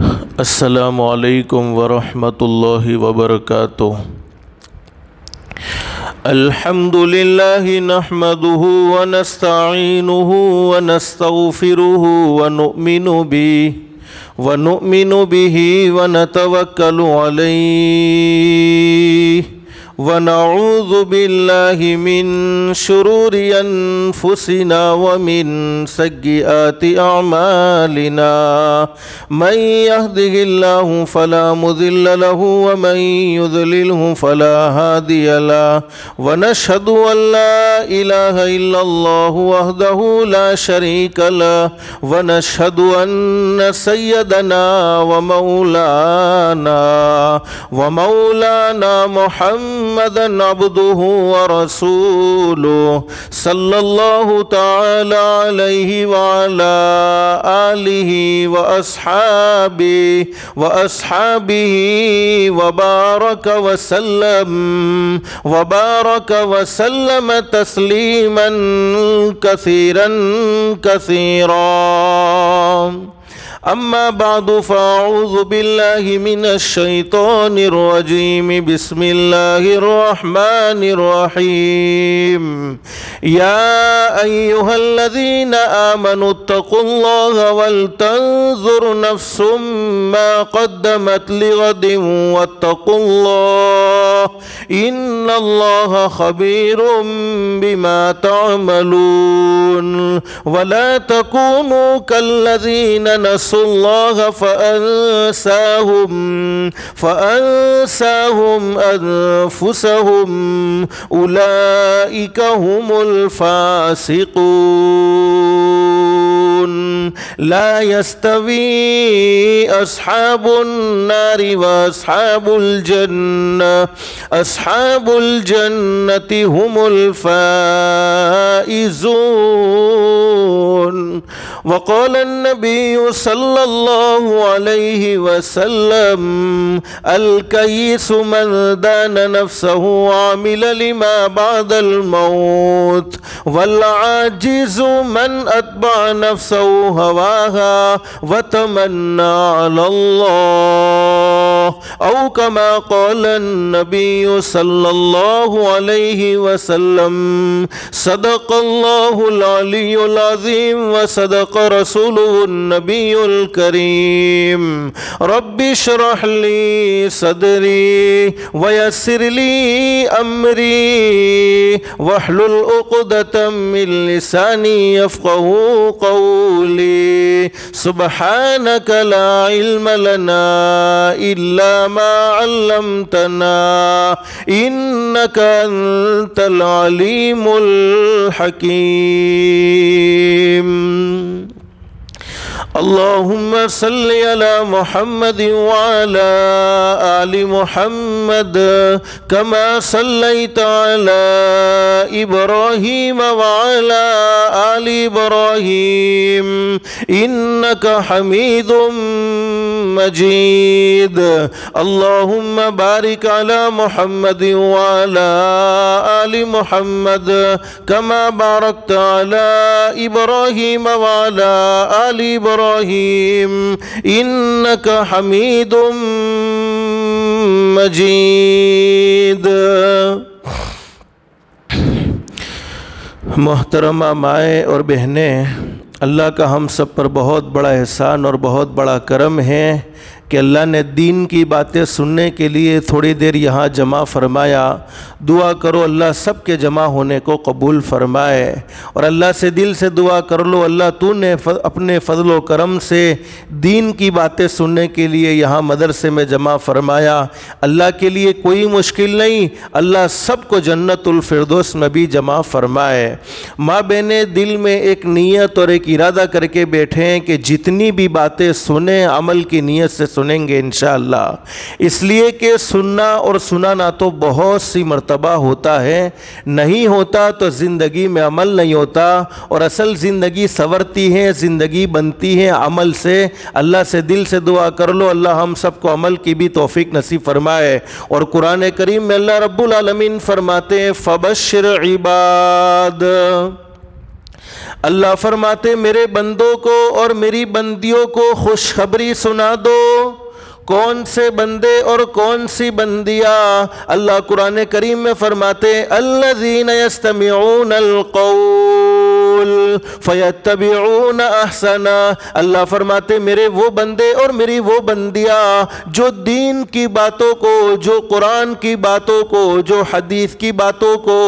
السلام علیکم ورحمۃ اللہ وبرکاتہ۔ الحمد للہ نحمده ونستعینه ونستغفره ونؤمن به ونتوکل علیہ ونعوذ باللہ من شرور انفسنا ومن سیئات اعمالنا من يهده الله فلا مضل له ومن يضلله فلا هادي له ونشهد ان لا اله الا الله وحده لا شريك له ونشهد ان سيدنا ومولانا محمدًا عبده ورسوله صلی اللہ تعالی علیہ وعلى آلہ وأصحابہ وبارک وسلم تسلیما کثیرا کثیرا۔ اما بعد فاعوذ باللہ من الشیطان الرجیم بسم اللہ الرحمن الرحیم۔ یا ایہا الذین آمنوا اتقوا اللہ ولتنظر نفس ما قدمت لغد واتقوا اللہ ان اللہ خبیر بما تعملون۔ ولا تکونوا کالذین نسوا اللہ فأنساهم أنفسهم أولئك هم الفاسقون۔ لا يستوي أصحاب النار وأصحاب الجنة هم الفائزون۔ وقال النبي صلى الله عليه وسلم الكيس من دان نفسه وعمل لما بعد الموت والعاجز من أتبع نفسه هواها وتمنى على الله أو كما قال النبي صلى الله عليه وسلم۔ صدق الله العلي العظيم وصدق رسوله النبي الكريم۔ رب اشرح لي صدري ويسر لي أمري واحلل عقدة من لساني يفقهوا قولي۔ سبحانك لا علم لنا إلا ما علمتنا إنك أنت العليم الحكيم۔ اللهم صل على محمد وعلى آل محمد كما صليت على إبراهيم وعلى آل إبراهيم إنك حميد مجيد۔ اللهم بارك على محمد وعلى آل محمد كما باركت على إبراهيم وعلى آل إبراهيم إنك حميد مجيد۔ محترمہ مائیں اور بہنیں، اللہ کا ہم سب پر بہت بڑا احسان اور بہت بڑا کرم ہے کہ اللہ نے دین کی باتیں سننے کے لیے تھوڑی دیر یہاں جمع فرمایا۔ دعا کرو اللہ سب کے جمع ہونے کو قبول فرمائے، اور اللہ سے دل سے دعا کر لو اللہ تو نے اپنے فضل و کرم سے دین کی باتیں سننے کے لیے یہاں مدرسے میں جمع فرمایا۔ اللہ کے لیے کوئی مشکل نہیں، اللہ سب کو جنت الفردوس میں بھی جمع فرمائے۔ ماں بہنیں دل میں ایک نیت اور ایک ارادہ کر کے بیٹھے ہیں کہ جتنی بھی باتیں سنیں عمل کی نیت سے سنیں گے انشاءاللہ، اس لیے کہ سننا اور سنانا تو بہت سی مرتبہ ہوتا ہے، نہیں ہوتا تو زندگی میں عمل نہیں ہوتا، اور اصل زندگی سنورتی ہے، زندگی بنتی ہے عمل سے۔ اللہ سے دل سے دعا کر لو اللہ ہم سب کو عمل کی بھی توفیق نصیب فرمائے۔ اور قرآن کریم میں اللہ رب العالمین فرماتے ہیں فبشر عباد اللہ فرماتے میرے بندوں کو اور میری بندیوں کو خوشخبری سنا دو۔ کون سے بندے اور کون سی بندیاں؟ اللہ قرآن کریم میں فرماتے الذین یستمعون القول فیتبعون احسنا۔ اللہ فرماتے میرے وہ بندے اور میری وہ بندیاں جو دین کی باتوں کو، جو قرآن کی باتوں کو، جو حدیث کی باتوں کو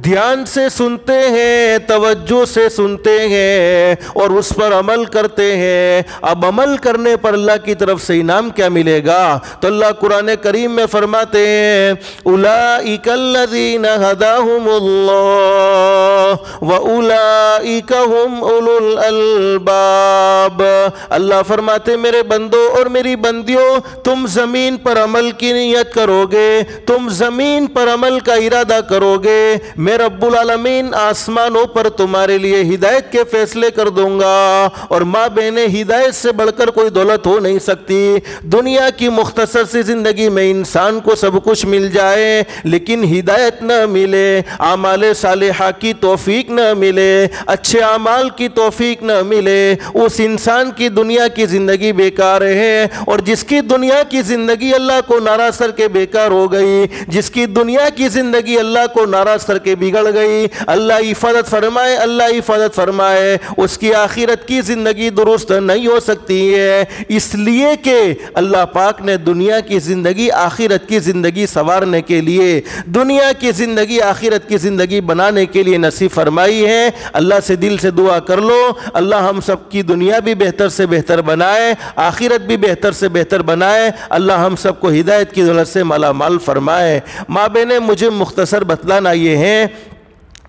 دھیان سے سنتے ہیں، توجہ سے سنتے ہیں اور اس پر عمل کرتے ہیں۔ اب عمل کرنے پر اللہ کی طرف سے انعام کیا ملے گا؟ تو اللہ قرآن کریم میں فرماتے ہیں اولئک الذین ھداھم اللہ واولئک ھم اولو الالباب۔ اللہ فرماتے میرے بندوں اور میری بندیوں تم زمین پر عمل کی نیت کرو گے، تم زمین پر عمل کا ارادہ کرو گے، میں رب العالمین آسمانوں پر تمہارے لیے ہدایت کے فیصلے کر دوں گا۔ اور ماں بہنیں ہدایت سے بڑھ کر کوئی دولت ہو نہیں سکتی۔ دنیا کی مختصر سی زندگی میں انسان کو سب کچھ مل جائے لیکن ہدایت نہ ملے، اعمال صالحہ کی توفیق نہ ملے، اچھے اعمال کی توفیق نہ ملے، اس انسان کی دنیا کی زندگی بیکار ہے۔ اور جس کی دنیا کی زندگی اللہ کو ناراض کر کے بیکار ہو گئی، جس کی دنیا کی زندگی اللہ کو ناراض کر کے بگڑ گئی، اللہ حفاظت فرمائے، اللہ حفاظت فرمائے، اس کی آخرت کی زندگی درست نہیں ہو سکتی ہے۔ اس لیے کہ اللہ پاک نے دنیا کی زندگی آخرت کی زندگی سنوارنے کے لیے، دنیا کی زندگی آخرت کی زندگی بنانے کے لیے نصیب فرمائی ہے۔ اللہ سے دل سے دعا کر لو اللہ ہم سب کی دنیا بھی بہتر سے بہتر بنائے، آخرت بھی بہتر سے بہتر بنائے، اللہ ہم سب کو ہدایت کی دولت سے مالا مال فرمائے۔ ماں بہنیں مجھے مختصر بتلانا یہ ہے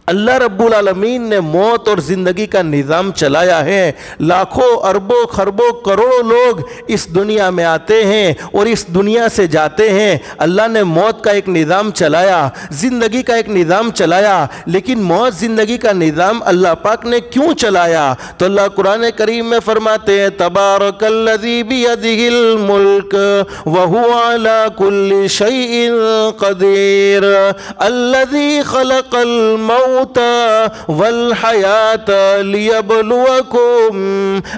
اللہ رب العالمین نے موت اور زندگی کا نظام چلایا ہے۔ لاکھوں اربوں خربوں کروڑوں لوگ اس دنیا میں آتے ہیں اور اس دنیا سے جاتے ہیں۔ اللہ نے موت کا ایک نظام چلایا، زندگی کا ایک نظام چلایا، لیکن موت زندگی کا نظام اللہ پاک نے کیوں چلایا؟ تو اللہ قرآن کریم میں فرماتے ہیں تبارک الذی بیدہ الملک وہو علی کل شیء قدیر الذی خلق الموت والحیات لیبلوکم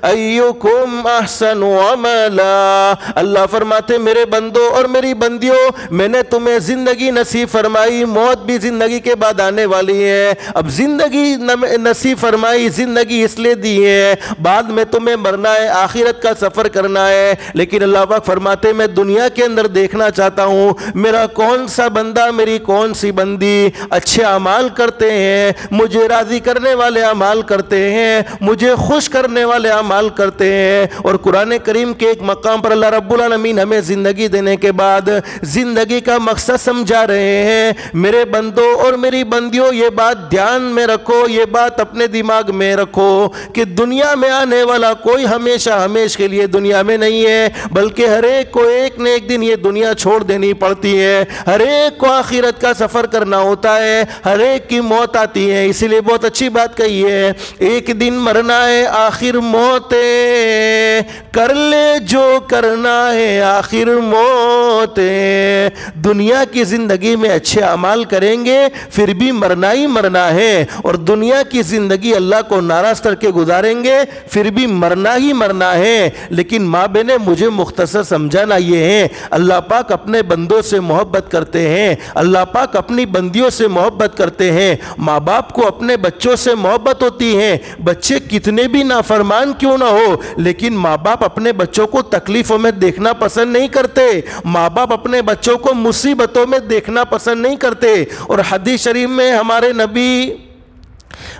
ایکم احسن عملا۔ اللہ فرماتے میرے بندوں اور میری بندیوں میں نے تمہیں زندگی نصیب فرمائی، موت بھی زندگی کے بعد آنے والی ہے۔ اب زندگی نصیب فرمائی، زندگی اس لیے دی ہے بعد میں تمہیں مرنا ہے، آخرت کا سفر کرنا ہے، لیکن اللہ پاک فرماتے میں دنیا کے اندر دیکھنا چاہتا ہوں میرا کون سا بندہ، میری کون سی بندی اچھے اعمال کرتے ہیں، مجھے راضی کرنے والے اعمال کرتے ہیں، مجھے خوش کرنے والے اعمال کرتے ہیں۔ اور قرآن کریم کے ایک مقام پر اللہ رب العالمین ہمیں زندگی دینے کے بعد زندگی کا مقصد سمجھا رہے ہیں میرے بندوں اور میری بندیوں یہ بات دھیان میں رکھو، یہ بات اپنے دماغ میں رکھو کہ دنیا میں آنے والا کوئی ہمیشہ ہمیش کے لیے دنیا میں نہیں ہے، بلکہ ہر ایک کو ایک نہ ایک دن یہ دنیا چھوڑ دینی پڑتی ہے، ہر ایک کو آخرت کا سفر کرنا ہوتا ہے، ہر ایک کی موت آتی ہے۔ اسی لیے بہت اچھی بات کہی ہے ایک دن مرنا ہے آخر موت ہے، کر لے جو کرنا ہے آخر موت ہے۔ دنیا کی زندگی میں اچھے اعمال کریں گے پھر بھی مرنا ہی مرنا ہے، اور دنیا کی زندگی اللہ کو ناراض کر کے گزاریں گے پھر بھی مرنا ہی مرنا ہے۔ لیکن ماں بہنیں مجھے مختصر سمجھانا یہ ہے اللہ پاک اپنے بندوں سے محبت کرتے ہیں، اللہ پاک اپنی بندیوں سے محبت کرتے ہیں۔ ماں باپ کو اپنے بچوں سے محبت ہوتی ہے، بچے کتنے بھی نافرمان کیوں نہ ہو، لیکن ماں باپ اپنے بچوں کو تکلیفوں میں دیکھنا پسند نہیں کرتے، ماں باپ اپنے بچوں کو مصیبتوں میں دیکھنا پسند نہیں کرتے۔ اور حدیث شریف میں ہمارے نبی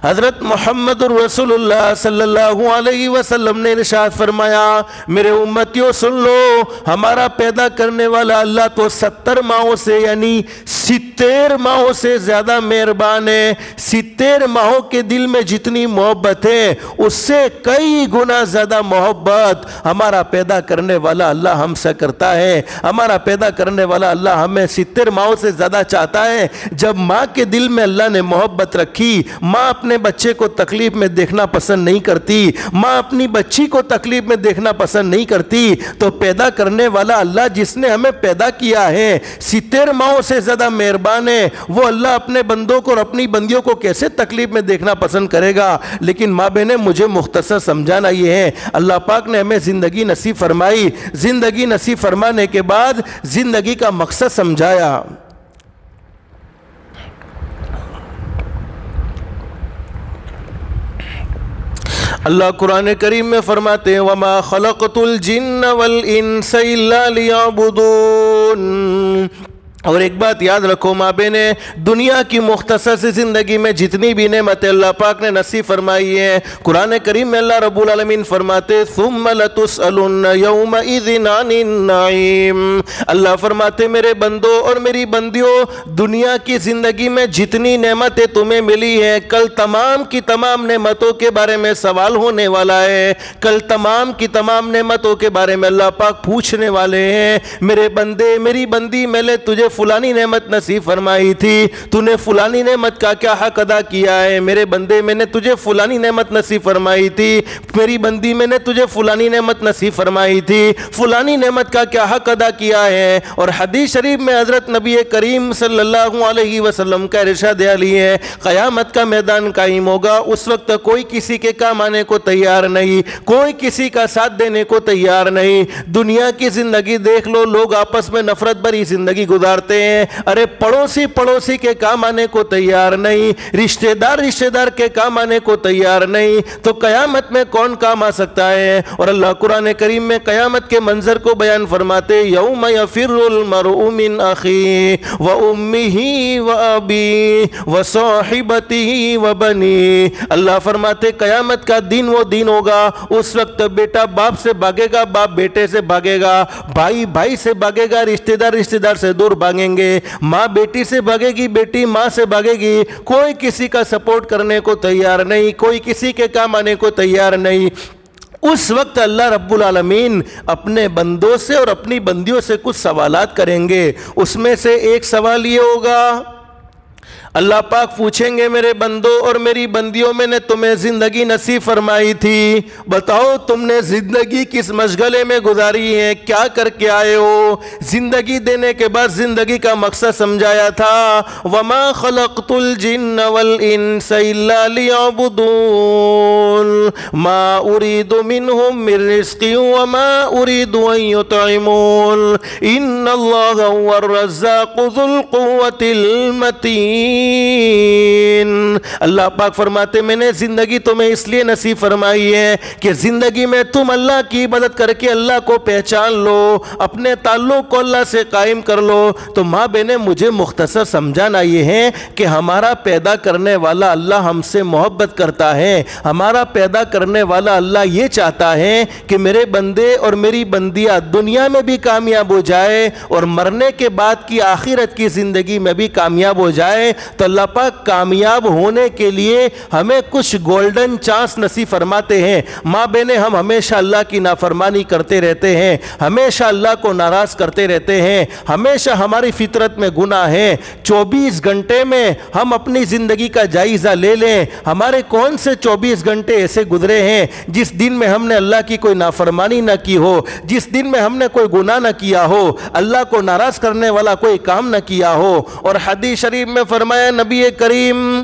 حضرت محمد رسول اللہ صلی اللہ علیہ وسلم نے ارشاد فرمایا میرے امتیوں سن لو، ہمارا پیدا کرنے والا اللہ تو 70 ماہوں سے یعنی 70 ماہوں سے زیادہ مہربان ہے۔ 70 ماہوں کے دل میں جتنی محبت ہے اس سے کئی گنا زیادہ محبت ہمارا پیدا کرنے والا اللہ ہم سے کرتا ہے۔ ہمارا پیدا کرنے والا اللہ ہمیں 70 ماہوں سے زیادہ چاہتا ہے۔ جب ماں کے دل میں اللہ نے محبت رکھی، ماں ماں اپنے بچے کو تکلیف میں دیکھنا پسند نہیں کرتی، ماں اپنی بچی کو تکلیف میں دیکھنا پسند نہیں کرتی، تو پیدا کرنے والا اللہ جس نے ہمیں پیدا کیا ہے 70 ماؤں سے زیادہ مہربان ہے، وہ اللہ اپنے بندوں کو اور اپنی بندیوں کو کیسے تکلیف میں دیکھنا پسند کرے گا؟ لیکن ماں بہنیں مجھے مختصر سمجھانا یہ ہے، اللہ پاک نے ہمیں زندگی نصیب فرمائی، زندگی نصیب فرمانے کے بعد زندگی کا مقصد سمجھایا۔ اللہ قرآن کریم میں فرماتے ہیں وَمَا خَلَقْتُ الْجِنَّ وَالْإِنسَ إِلَّا لِيَعْبُدُونَ۔ اور ایک بات یاد رکھو ماں بہنیں، دنیا کی مختصر سی زندگی میں جتنی بھی نعمتیں اللہ پاک نے نصیب فرمائی ہیں، قرآن کریم میں اللہ رب العالمین فرماتے ثُمَّ لَتُسْأَلُنَّ يَوْمَئِذٍ عَنِ النَّعِيمِ۔ اللہ فرماتے میرے بندوں اور میری بندیوں، دنیا کی زندگی میں جتنی نعمتیں تمہیں ملی ہیں، کل تمام کی تمام نعمتوں کے بارے میں سوال ہونے والا ہے، کل تمام کی تمام نعمتوں کے بارے میں اللہ پاک پوچھنے والے ہیں۔ میرے بندے میری بندی، میں نے تجھے فلانی نعمت نصیب فرمائی تھی، تو نے فلانی نعمت کا کیا حق ادا کیا ہے؟ میرے بندے میں نے تجھے فلانی نعمت نصیب فرمائی تھی، میری بندی میں نے تجھے فلانی نعمت نصیب فرمائی تھی، فلانی نعمت کا کیا حق ادا کیا ہے؟ اور حدیث شریف میں حضرت نبی کریم صلی اللہ علیہ وسلم کا ارشاد علی ہے، قیامت کا میدان قائم ہوگا، اس وقت کوئی کسی کے کام آنے کو تیار نہیں، کوئی کسی کا ساتھ دینے کو تیار نہیں۔ دنیا کی زندگی دیکھ لو، لوگ آپس میں نفرت بھری زندگی گزارتے ہیں، ارے پڑوسی کے کام آنے کو تیار نہیں، رشتہ دار کے کام آنے کو تیار نہیں، تو قیامت میں کون کام آ سکتا ہے؟ اور اللہ قرآن کریم میں قیامت کے منظر کو بیان فرماتے یوم یفر المرء من اخیہ وامہ وابیہ وصاحبتہ وبنیہ۔ اللہ فرماتے قیامت کا دن وہ دن ہوگا، اس وقت بیٹا باپ سے بھاگے گا، باپ بیٹے سے بھاگے گا، بھائی سے بھاگے گا، رشتہ دار سے دور بھاگیں گے، ماں بیٹی سے بھاگے گی، بیٹی ماں سے بھاگے گی، کوئی کسی کا سپورٹ کرنے کو تیار نہیں، کوئی کسی کے کام آنے کو تیار نہیں۔ اس وقت اللہ رب العالمین اپنے بندوں سے اور اپنی بندیوں سے کچھ سوالات کریں گے، اس میں سے ایک سوال یہ ہوگا، اللہ پاک پوچھیں گے میرے بندوں اور میری بندیوں، میں نے تمہیں زندگی نصیب فرمائی تھی، بتاؤ تم نے زندگی کس مشغلے میں گزاری ہے، کیا کر کے آئے ہو؟ زندگی دینے کے بعد زندگی کا مقصد سمجھایا تھا وَمَا خَلَقْتُ الْجِنَّ وَالْإِنسَ إِلَّا لِيَعْبُدُونَ مَا أُرِيدُ مِنْهُمْ مِنْ رِزْقٍ وَمَا أُرِيدُ أَنْ يُطْعِمُونَ إِنَّ اللَّهَ هُوَ الرَّزَّاقُ ذُو الْقُوَّةِ الْمَتِينَ۔ اللہ پاک فرماتے میں نے زندگی تمہیں اس لیے نصیب فرمائی ہے کہ زندگی میں تم اللہ کی عبادت کر کے اللہ کو پہچان لو، اپنے تعلق کو اللہ سے قائم کر لو۔ تو ماں بہنیں مجھے مختصر سمجھانا یہ ہے کہ ہمارا پیدا کرنے والا اللہ ہم سے محبت کرتا ہے، ہمارا پیدا کرنے والا اللہ یہ چاہتا ہے کہ میرے بندے اور میری بندیاں دنیا میں بھی کامیاب ہو جائے اور مرنے کے بعد کی آخرت کی زندگی میں بھی کامیاب ہو جائے۔ تو اللہ پاک کامیاب ہونے کے لیے ہمیں کچھ گولڈن چانس نصیب فرماتے ہیں۔ ماں بہنیں ہم ہمیشہ اللہ کی نافرمانی کرتے رہتے ہیں، ہمیشہ اللہ کو ناراض کرتے رہتے ہیں، ہمیشہ ہماری فطرت میں گناہ ہے۔ 24 گھنٹے میں ہم اپنی زندگی کا جائزہ لے لیں، ہمارے کون سے 24 گھنٹے ایسے گزرے ہیں جس دن میں ہم نے اللہ کی کوئی نافرمانی نہ کی ہو، جس دن میں ہم نے کوئی گناہ نہ کیا ہو، اللہ کو ناراض کرنے والا کوئی کام نہ کیا ہو۔ اور حدیث شریف میں فرمایا نبی کریم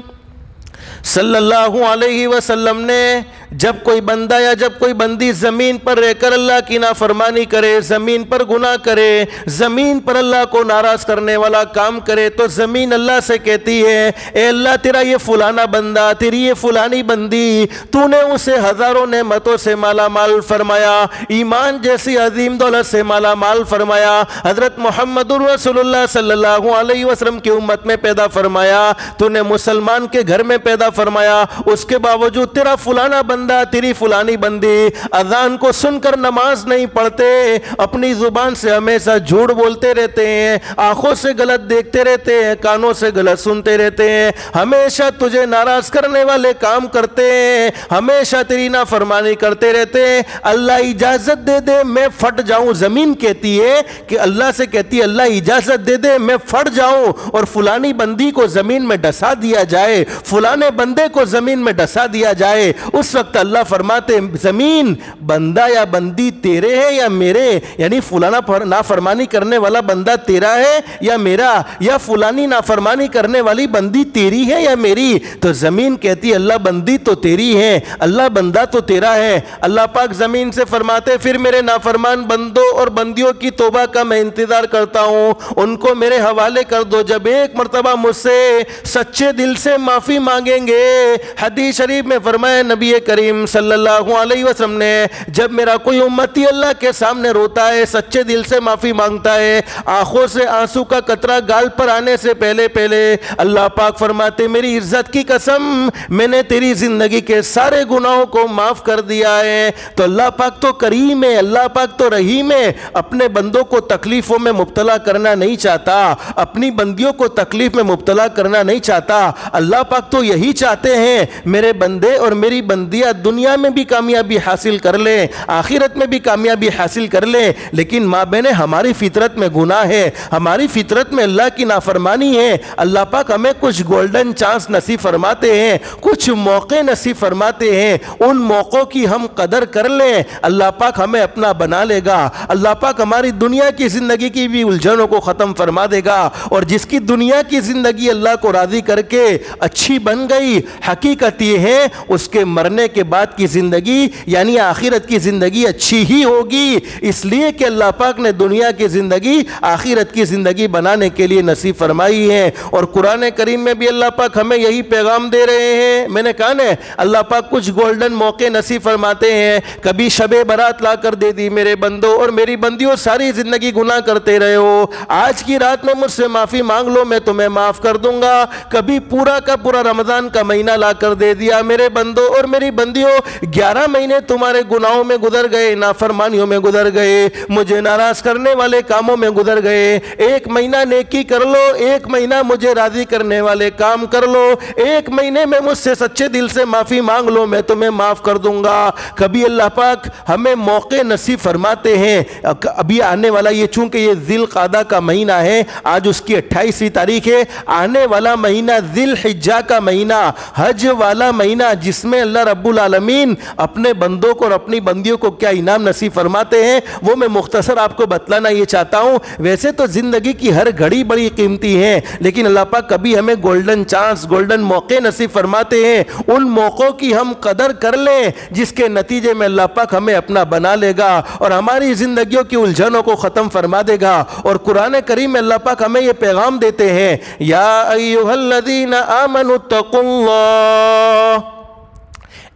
صلی اللہ علیہ وسلم نے جب کوئی بندہ یا جب کوئی بندی زمین پر رہ کر اللہ کی نافرمانی کرے، زمین پر گناہ کرے، زمین پر اللہ کو ناراض کرنے والا کام کرے، تو زمین اللہ سے کہتی ہے اے اللہ تیرا یہ فلانا بندہ، تیری یہ فلانی بندی، تو نے اسے ہزاروں نعمتوں سے مالا مال فرمایا، ایمان جیسی عظیم دولت سے مالا مال فرمایا، حضرت محمد رسول اللہ صلی اللہ علیہ وسلم کی امت میں پیدا فرمایا، تو نے مسلمان کے گھر میں پیدا فرمایا، اس کے باوجود تیرا فلانا بندہ، تیری فلانی بندی اذان کو سن کر نماز نہیں پڑھتے، اپنی زبان سے ہمیشہ جھوٹ بولتے رہتے ہیں، آنکھوں سے غلط دیکھتے رہتے ہیں، کانوں سے غلط سنتے رہتے ہیں، ہمیشہ تجھے ناراض کرنے والے کام کرتے ہیں، ہمیشہ تیری نافرمانی کرتے رہتے ہیں، اللہ اجازت دے دے میں پھٹ جاؤں۔ زمین کہتی ہے کہ اللہ سے کہتی ہے اللہ اجازت دے دے میں پھٹ جاؤں اور فلانی بندی کو زمین میں ڈسا دیا جائے، فلانے بندے کو زمین میں ڈسا دیا جائے، اس وقت اللہ فرماتے زمین بندہ یا بندی تیرے ہے یا میرے، یعنی فلانا نافرمانی کرنے والا بندہ تیرا ہے یا میرا، یا فلانی نافرمانی کرنے والی بندی تیری ہے یا میری؟ تو زمین کہتی اللہ بندی تو تیری ہے، اللہ بندہ تو تیرا ہے۔ اللہ پاک زمین سے فرماتے پھر میرے نافرمان بندوں اور بندیوں کی توبہ کا میں انتظار کرتا ہوں، ان کو میرے حوالے کر دو، جب ایک مرتبہ مجھ سے سچے دل سے معافی مانگیں گے۔ حدیث شریف میں فرمایا نبی کریم صلی اللہ علیہ وسلم نے، جب میرا کوئی امتی اللہ کے سامنے روتا ہے، سچے دل سے معافی مانگتا ہے، آنکھوں سے آنسو کا قطرہ گال پر آنے سے پہلے اللہ پاک فرماتے میری عزت کی قسم میں نے تیری زندگی کے سارے گناہوں کو معاف کر دیا ہے۔ تو اللہ پاک تو کریم ہے، اللہ پاک تو رحیم ہے، اپنے بندوں کو تکلیفوں میں مبتلا کرنا نہیں چاہتا، اپنی بندیوں کو تکلیف میں مبتلا کرنا نہیں چاہتا۔ اللہ پاک تو یہی چاہتے ہیں میرے بندے اور میری بندیاں دنیا میں بھی کامیابی حاصل کر لیں، آخرت میں بھی کامیابی حاصل کر لیں، لیکن ماں بہنیں ہماری فطرت میں گناہ ہے، ہماری فطرت میں اللہ کی نافرمانی ہے۔ اللہ پاک ہمیں کچھ گولڈن چانس نصیب فرماتے ہیں، کچھ موقع نصیب فرماتے ہیں، ان موقعوں کی ہم قدر کر لیں، اللہ پاک ہمیں اپنا بنا لے گا، اللہ پاک ہماری دنیا کی زندگی کی بھی الجھنوں کو ختم فرما دے گا، اور جس کی دنیا کی زندگی اللہ کو راضی کر کے اچھی بن گئی، حقیقت یہ ہے اس کے مرنے کے بعد کی زندگی یعنی آخرت کی زندگی اچھی ہی ہوگی، اس لیے کہ اللہ پاک نے دنیا کی زندگی آخرت کی زندگی بنانے کے لیے نصیب فرمائی ہے۔ اور قرآن کریم میں بھی اللہ پاک ہمیں یہی پیغام دے رہے ہیں، میں نے کہا نا اللہ پاک کچھ گولڈن موقع نصیب فرماتے ہیں، کبھی شب برات لا کر دے دی میرے بندوں اور میری بندیوں، ساری زندگی گناہ کرتے رہے ہو، آج کی رات میں مجھ سے معافی مانگ لو میں تمہیں معاف کر دوں گا۔ کبھی پورا کا پورا رمضان کا مہینہ لا کر دے دیا میرے بندوں اور میری بندیوں، 11 مہینے تمہارے گناہوں میں گزر گئے، نافرمانیوں میں گزر گئے، مجھے ناراض کرنے والے کاموں میں گزر گئے، 1 مہینہ نیکی کر لو، 1 مہینہ مجھے راضی کرنے والے کام کر لو، 1 مہینے میں مجھ سے سچے دل سے معافی مانگ لو میں تمہیں معاف کر دوں گا۔ کبھی اللہ پاک ہمیں موقع نصیب فرماتے ہیں، ابھی آنے والا یہ چونکہ یہ ذی القعدہ کا مہینہ ہے، آج اس کی 28ویں تاریخ ہے، آنے والا مہینہ ذی الحجہ کا مہینہ، حج والا مہینہ، جس میں اللہ رب العالمین اپنے بندوں کو اور اپنی بندیوں کو کیا انعام نصیب فرماتے ہیں وہ میں مختصر آپ کو بتلانا یہ چاہتا ہوں۔ ویسے تو زندگی کی ہر گھڑی بڑی قیمتی ہے، لیکن اللہ پاک کبھی ہمیں گولڈن چانس، گولڈن موقع نصیب فرماتے ہیں، ان موقعوں کی ہم قدر کر لیں جس کے نتیجے میں اللہ پاک ہمیں اپنا بنا لے گا اور ہماری زندگیوں کی الجھنوں کو ختم فرما دے گا۔ اور قرآن کریم میں اللہ پاک ہمیں یہ پیغام دیتے ہیں، یا ایھا الذین آمنوا اتقوا اللہ،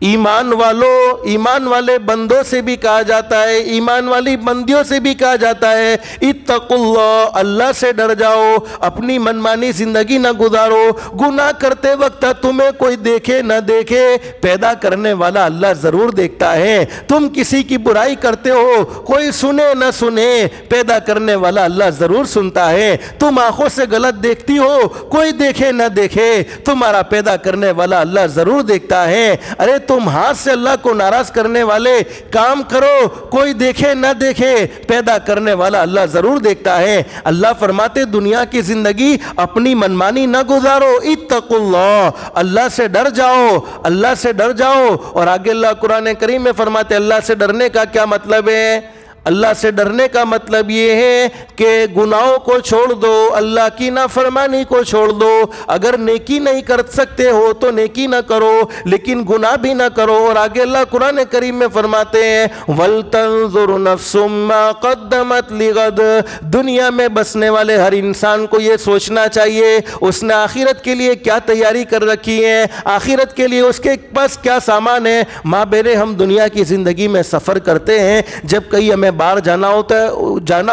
ایمان والو، ایمان والے بندوں سے بھی کہا جاتا ہے، ایمان والی بندیوں سے بھی کہا جاتا ہے، اتقوا اللہ، اللہ سے ڈر جاؤ، اپنی منمانی زندگی نہ گزارو، گناہ کرتے وقت تمہیں کوئی دیکھے نہ دیکھے، پیدا کرنے والا اللہ ضرور دیکھتا ہے، تم کسی کی برائی کرتے ہو، کوئی سنے نہ سنے، پیدا کرنے والا اللہ ضرور سنتا ہے، تم آنکھوں سے غلط دیکھتی ہو، کوئی دیکھے نہ دیکھے، تمہارا پیدا کرنے والا اللہ ضرور دیکھتا ہے، ارے تم ہاتھ سے اللہ کو ناراض کرنے والے کام کرو، کوئی دیکھے نہ دیکھے، پیدا کرنے والا اللہ ضرور دیکھتا ہے۔ اللہ فرماتے دنیا کی زندگی اپنی منمانی نہ گزارو، اتقوا اللہ، اللہ سے ڈر جاؤ، اللہ سے ڈر جاؤ۔ اور آگے اللہ قرآن کریم میں فرماتے اللہ سے ڈرنے کا کیا مطلب ہے؟ اللہ سے ڈرنے کا مطلب یہ ہے کہ گناہوں کو چھوڑ دو، اللہ کی نافرمانی کو چھوڑ دو، اگر نیکی نہیں کر سکتے ہو تو نیکی نہ کرو لیکن گناہ بھی نہ کرو۔ اور آگے اللہ قرآن کریم میں فرماتے ہیں وَلْتَنْظُرْ نَفْسٌ مَا قَدَّمَتْ لِغَدٍ، دنیا میں بسنے والے ہر انسان کو یہ سوچنا چاہیے اس نے آخرت کے لیے کیا تیاری کر رکھی ہے، آخرت کے لیے اس کے پاس کیا سامان ہے۔ ماں بیرے ہم دنیا کی زندگی میں سفر کرتے ہیں، جب کہیں ہمیں باہر جانا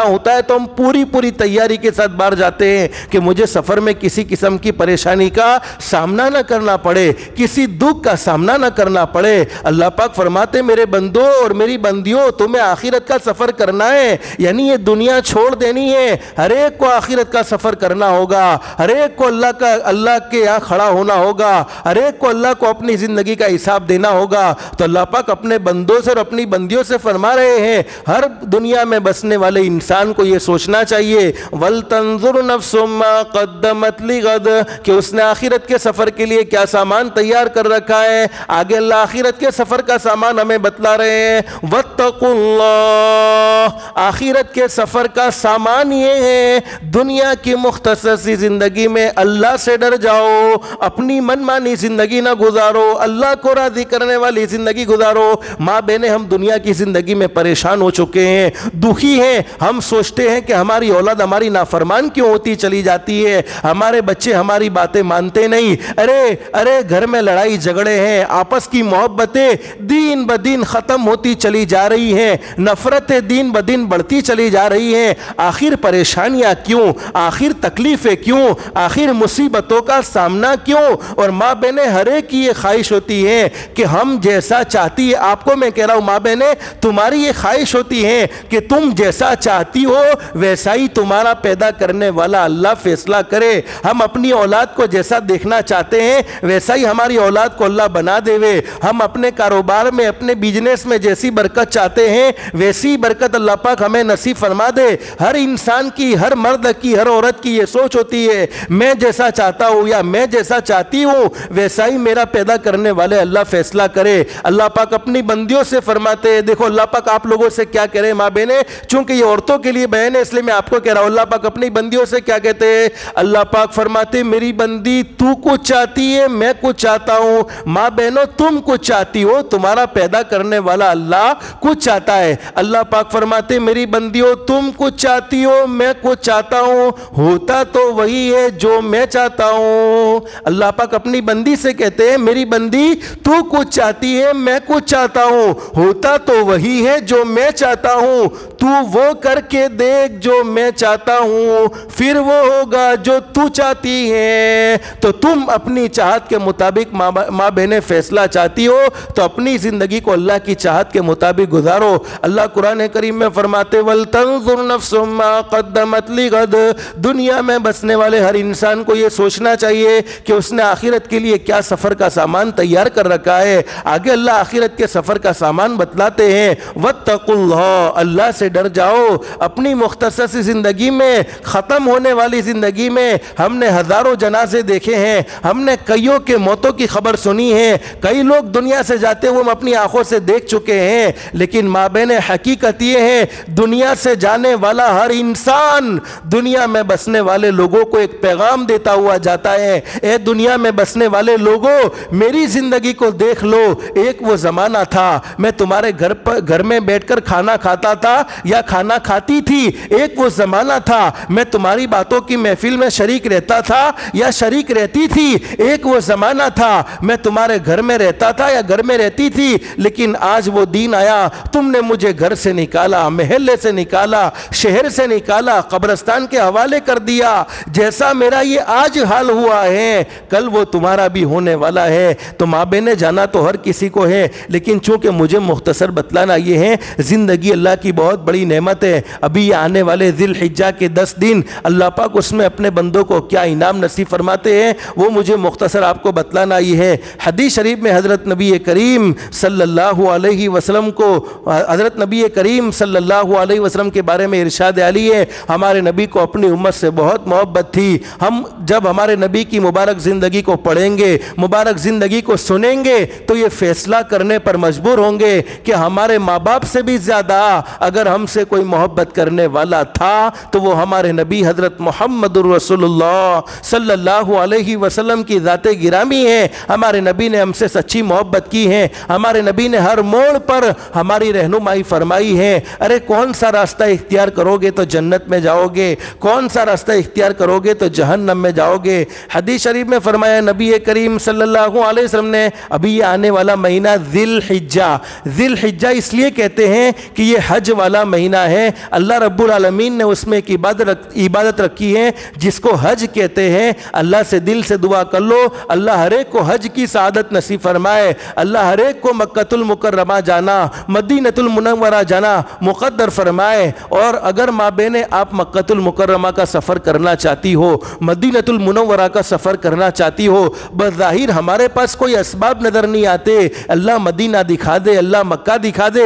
ہوتا ہے تو ہم پوری تیاری کے ساتھ باہر جاتے ہیں کہ مجھے سفر میں کسی قسم کی پریشانی کا سامنا نہ کرنا پڑے، کسی دکھ کا سامنا نہ کرنا پڑے۔ اللہ پاک فرماتے میرے بندوں اور میری بندیوں تمہیں آخرت کا سفر کرنا ہے، یعنی یہ دنیا چھوڑ دینی ہے، ہر ایک کو آخرت کا سفر کرنا ہوگا، ہر ایک کو اللہ کے یہاں کھڑا ہونا ہوگا، ہر ایک کو اللہ کو اپنی زندگی کا حساب دینا ہوگا۔ تو اللہ پاک اپنے بندوں سے اور اپنی بندیوں سے فرما رہے ہیں ہر دنیا میں بسنے والے انسان کو یہ سوچنا چاہیے وَلْتَنْظُرْ نَفْسٌ مَّا قَدَّمَتْ لِغَدٍ کہ اس نے آخرت کے سفر کے لیے کیا سامان تیار کر رکھا ہے. آگے اللہ آخرت کے سفر کا سامان ہمیں بتلا رہے ہیں وَاتَّقُوا اللَّهَ آخرت کے سفر کا سامان یہ ہے دنیا کی مختصر سی زندگی میں اللہ سے ڈر جاؤ, اپنی من مانی زندگی نہ گزارو, اللہ کو راضی کرنے والی زندگی گزارو. ماں بہنیں ہم دنیا کی زندگی میں پریشان ہو چکے ہیں, دکھی ہیں. ہم سوچتے ہیں کہ ہماری اولاد ہماری نافرمان کیوں ہوتی چلی جاتی ہے, ہمارے بچے ہماری باتیں مانتے نہیں. ارے گھر میں لڑائی جھگڑے ہیں, آپس کی محبتیں دین بدین ختم ہوتی چلی جا رہی ہیں, نفرتیں دین بدین بڑھتی چلی جا رہی ہیں. آخر پریشانیاں کیوں, آخر تکلیفیں کیوں, آخر مصیبتوں کا سامنا کیوں؟ اور ماں بہنیں ہر ایک کی یہ خواہش ہوتی ہے کہ ہم جیسا چاہتی ہے, آپ کو میں کہہ رہا ہوں ماں بہنیں تمہاری یہ خواہش ہوتی ہے کہ تم جیسا چاہتی ہو ویسا ہی تمہارا پیدا کرنے والا اللہ فیصلہ کرے. ہم اپنی اولاد کو جیسا دیکھنا چاہتے ہیں ویسا ہی ہماری اولاد کو اللہ بنا دے. ہم اپنے کاروبار میں اپنے بزنس میں جیسی برکت چاہتے ہیں ویسی برکت اللہ پاک ہمیں نصیب فرما دے. ہر انسان کی, ہر مرد کی, ہر عورت کی یہ سوچ ہوتی ہے میں جیسا چاہتا ہوں یا میں جیسا چاہتی ہوں ویسا ہی میرا پیدا کرنے والے اللہ فیصلہ کرے. اللہ پاک اپنی بندیوں سے فرماتے ہیں, دیکھو اللہ پاک آپ لوگوں سے کیا کہہ رہے ہیں ماں بہنیں, چونکہ یہ عورتوں کے لیے بیان ہے اس لیے میں آپ کو کہہ رہا ہوں. اللہ پاک اپنی بندیوں سے کیا کہتے ہیں؟ اللہ پاک فرماتے ہیں میری بندی تو کچھ چاہتی ہے میں کچھ چاہتا ہوں. ماں بہنوں تم کچھ چاہتی ہو, تمہارا پیدا کرنے والا اللہ کچھ چاہتا ہے. اللہ پاک فرماتے ہیں میری بندیوں تم کچھ چاہتی ہو میں کچھ چاہتا ہوں, ہوتا تو وہی ہے جو میں چاہتا ہوں. اللہ پاک اپنی بندی سے کہتے ہیں میری بندی تو کچھ چاہتی ہے میں کچھ چاہتا ہوں, ہوتا تو وہی ہے جو میں چاہتا ہوں. تو وہ کر کے دیکھ جو میں چاہتا ہوں پھر وہ ہوگا جو تو چاہتی ہے. تو تم اپنی چاہت کے مطابق ماں بہنیں فیصلہ چاہتی ہو تو اپنی زندگی کو اللہ کی چاہت کے مطابق گزارو. اللہ قرآن کریم میں فرماتے وَلْتَنْظُرْ نَفْسٌ مَّا قَدَّمَتْ لِغَدٍ دنیا میں بسنے والے ہر انسان کو یہ سوچنا چاہیے کہ اس نے آخرت کے لیے کیا سفر کا سامان تیار کر رکھا ہے. آگے اللہ آخرت کے سفر کا سامان بتلاتے ہیں وَاتَّقُوا اللَّهَ اللہ سے ڈر جاؤ. اپنی مختصر سی زندگی میں, ختم ہونے والی زندگی میں ہم نے ہزاروں جنازے دیکھے ہیں, ہم نے کئیوں کے موتوں کی خبر سنی ہے, کئی لوگ دنیا سے جاتے ہوئے ہم اپنی آنکھوں سے دیکھ چکے ہیں. لیکن ماں بہن حقیقت یہ ہے دنیا سے جانے والا ہر انسان دنیا میں بسنے والے لوگوں کو ایک پیغام دیتا ہوا جاتا ہے, اے دنیا میں بسنے والے لوگوں میری زندگی کو دیکھ لو. ایک وہ زمانہ تھا میں تمہارے گھر میں بیٹھ کر کھانا کھاتا تھا یا کھانا کھاتی تھی. ایک وہ زمانہ تھا میں تمہاری باتوں کی محفل میں شریک رہتا تھا یا شریک رہتی تھی. ایک وہ زمانہ تھا میں تمہارے گھر میں رہتا تھا یا گھر میں رہتی تھی. لیکن آج وہ دین آیا, تم نے مجھے گھر سے نکالا, محلے سے نکالا, شہر سے نکالا, قبرستان کے حوالے کر دیا. جیسا میرا یہ آج حال ہوا ہے کل وہ تمہارا بھی ہونے والا ہے. تو ماں بہنیں جانا تو ہر کسی کو ہے, لیکن چونکہ مجھے مختصر بتلانا یہ ہے زندگی اللہ کی بہت بڑی نعمت ہے. ابھی یہ آنے والے ذی الحجہ کے 10 دن اللہ پاک اس میں اپنے بندوں کو کیا انعام نصیب فرماتے ہیں وہ مجھے مختصر آپ کو بتلانا یہ ہے. حدیث شریف میں حضرت نبی کریم صلی اللہ علیہ وسلم کو, حضرت نبی کریم صلی اللہ علیہ وسلم کے بارے میں ارشاد علی ہے ہمارے نبی کو اپنی امت سے بہت محبت تھی. ہم جب ہمارے نبی کی مبارک زندگی کو پڑھیں گے, مبارک زندگی کو سنیں گے تو یہ فیصلہ کرنے پر مجبور ہوں گے کہ ہمارے ماں باپ سے بھی زیادہ اگر ہم سے کوئی محبت کرنے والا تھا تو وہ ہمارے نبی حضرت محمد رسول اللہ صلی اللہ علیہ وسلم کی ذات گرامی ہے. ہمارے نبی نے ہم سے سچی محبت کی ہے, ہمارے نبی نے ہر موڑ پر ہماری رہنمائی فرمائی ہے. ارے کون سا راستہ اختیار کرو گے تو جنت میں جاؤ گے, کون سا راستہ اختیار کرو گے تو جہنم میں جاؤ گے. حدیث شریف میں فرمایا نبی کریم صلی اللہ علیہ وسلم نے ابھی یہ آنے والا مہینہ ذی الحجہ, ذی الحجہ اس لیے کہتے ہیں کہ یہ حج والا مہینہ ہے. اللہ رب العالمین نے اس میں ایک عبادت رکھی ہے جس کو حج کہتے ہیں. اللہ سے دل سے دعا کر لو اللہ ہر ایک کو حج کی سعادت نصیب فرمائے, اللہ ہر ایک کو مکۃ المکرمہ جانا, مدینۃ المنورہ جانا مقدر فرمائے. اور اگر ماں بہنیں آپ مکۃ المکرمہ کا سفر کرنا چاہتی ہو, مدینۃ المنورہ کا سفر کرنا چاہتی ہو, بظاہر ہمارے پاس کوئی اسباب نظر نہیں آتے, اللہ مدینہ دکھا دے, اللہ مکہ دکھا دے,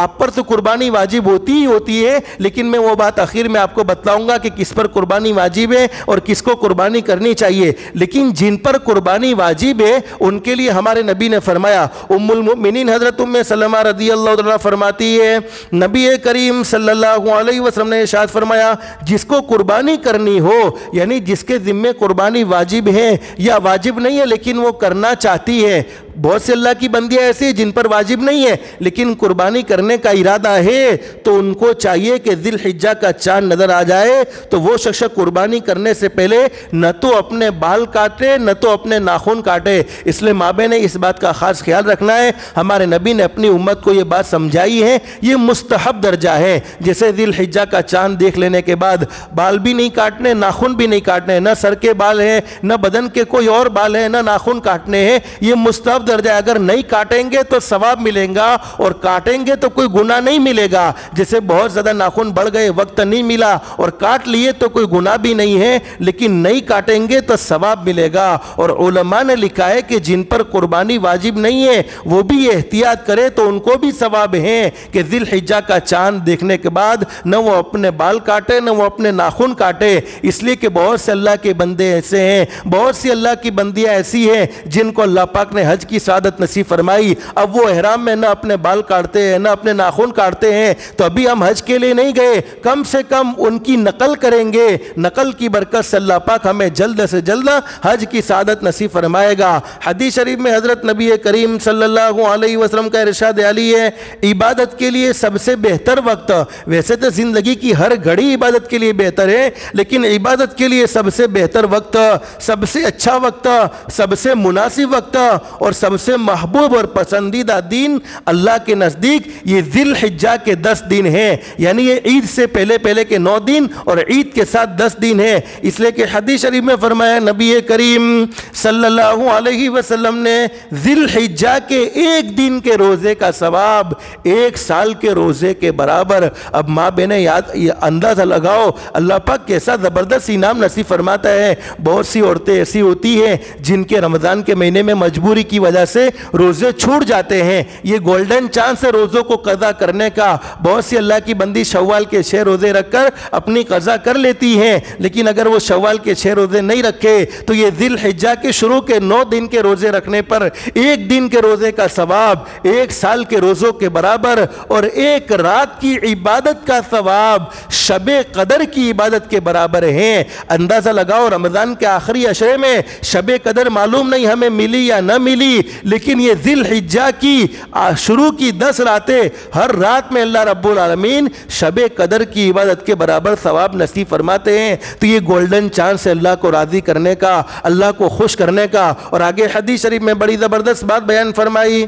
آپ پر تو قربانی واجب ہوتی ہی ہوتی ہے، لیکن میں وہ بات آخر میں آپ کو بتلاؤں گا کہ کس پر قربانی واجب ہے اور کس کو قربانی کرنی چاہیے۔ لیکن جن پر قربانی واجب ہے ان کے لیے ہمارے نبی نے فرمایا، ام المؤمنین حضرت ام سلمہ رضی اللہ عنہ فرماتی ہے، نبی کریم صلی اللہ علیہ وسلم نے ارشاد فرمایا، جس کو قربانی کرنی ہو، یعنی جس کے ذمے قربانی واجب ہے یا واجب نہیں ہے لیکن وہ کرنا چاہتی ہے، بہت سے اللہ کی بندیاں ایسی ہیں جن پر واجب نہیں ہے لیکن قربانی کرنے کا ارادہ ہے، تو ان کو چاہیے کہ ذی الحجہ کا چاند نظر آ جائے تو وہ شخص قربانی کرنے سے پہلے نہ تو اپنے بال کاٹے نہ تو اپنے ناخن کاٹے۔ اس لیے ماں بہنیں اس بات کا خاص خیال رکھنا ہے، ہمارے نبی نے اپنی امت کو یہ بات سمجھائی ہے، یہ مستحب درجہ ہے۔ جیسے ذی الحجہ کا چاند دیکھ لینے کے بعد بال بھی نہیں کاٹنے، ناخن بھی نہیں کاٹنے، نہ سر کے بال ہیں نہ بدن کے کوئی اور بال ہیں، نہ ناخن کاٹنے ہیں، یہ مستحب درجہ ہے۔ اگر نہیں کاٹیں گے تو ثواب ملے گا اور کاٹیں گے تو کوئی گناہ نہیں ملے گا۔ جیسے بہت زیادہ ناخن بڑھ گئے، وقت نہیں ملا اور کاٹ لیے تو کوئی گناہ بھی نہیں ہے، لیکن نہیں کاٹیں گے تو ثواب ملے گا۔ اور علماء نے لکھا ہے کہ جن پر قربانی واجب نہیں ہے وہ بھی احتیاط کرے تو ان کو بھی ثواب ہے کہ ذی الحجہ کا چاند دیکھنے کے بعد نہ وہ اپنے بال کاٹے نہ وہ اپنے ناخن کاٹے، اس لیے کہ بہت سے اللہ کے بندے ایسے ہیں، بہت سی اللہ کی بندیاں ایسی ہیں جن کو اللہ پاک نے حج کی سعادت نصیب فرمائی، اب وہ احرام میں نہ اپنے بال کاٹتے ہیں نہ اپنے ناخن کاٹتے ہیں، تو ابھی ہم حج کے لیے نہیں گئے، کم سے کم ان کی نقل کریں گے، نقل کی برکت سے اللہ پاک ہمیں جلد سے جلد حج کی سعادت نصیب فرمائے گا۔ حدیث شریف میں حضرت نبی کریم صلی اللہ علیہ وسلم کا ارشاد عالی ہے، عبادت کے لیے سب سے بہتر وقت، ویسے تو زندگی کی ہر گھڑی عبادت کے لیے بہتر ہے لیکن عبادت کے لیے سب سے بہتر وقت، سب سے اچھا وقت، سب سے مناسب وقت اور سب سے محبوب اور پسندیدہ دن اللہ کے نزدیک یہ ذی الحجہ کے 10 دن ہیں، یعنی یہ عید سے پہلے پہلے کے 9 دن اور عید کے ساتھ 10 دن ہیں۔ اس لیے کہ حدیث شریف میں فرمایا نبی کریم صلی اللہ علیہ وسلم نے ذی الحجہ کے ایک دن کے روزے کا ثواب 1 سال کے روزے کے برابر۔ اب ماں بہنیں اندازہ لگاؤ اللہ پاک کیسا زبردست انعام نصیب فرماتا ہے۔ بہت سی عورتیں ایسی ہوتی ہیں جن کے رمضان کے مہینے میں مجبوری کی وجہ سے روزے چھوٹ جاتے ہیں، یہ گولڈن چانس ہے روزوں کو قضا کرنے کا۔ بہت سی اللہ کی بندی شوال کے 6 روزے رکھ کر اپنی قضا کر لیتی ہیں، لیکن اگر وہ شوال کے 6 روزے نہیں رکھے تو یہ ذی الحجہ کے شروع کے 9 دن کے روزے رکھنے پر 1 دن کے روزے کا ثواب 1 سال کے روزوں کے برابر اور 1 رات کی عبادت کا ثواب شب قدر کی عبادت کے برابر ہیں۔ اندازہ لگاؤ رمضان کے آخری عشرے میں شب قدر معلوم نہیں ہمیں ملی یا نہ ملی، لیکن یہ ذی الحجہ کی شروع کی 10 راتیں ہر رات میں اللہ رب العالمین شب قدر کی عبادت کے برابر ثواب نصیب فرماتے ہیں۔ تو یہ گولڈن چانس ہے اللہ کو راضی کرنے کا، اللہ کو خوش کرنے کا۔ اور آگے حدیث شریف میں بڑی زبردست بات بیان فرمائی،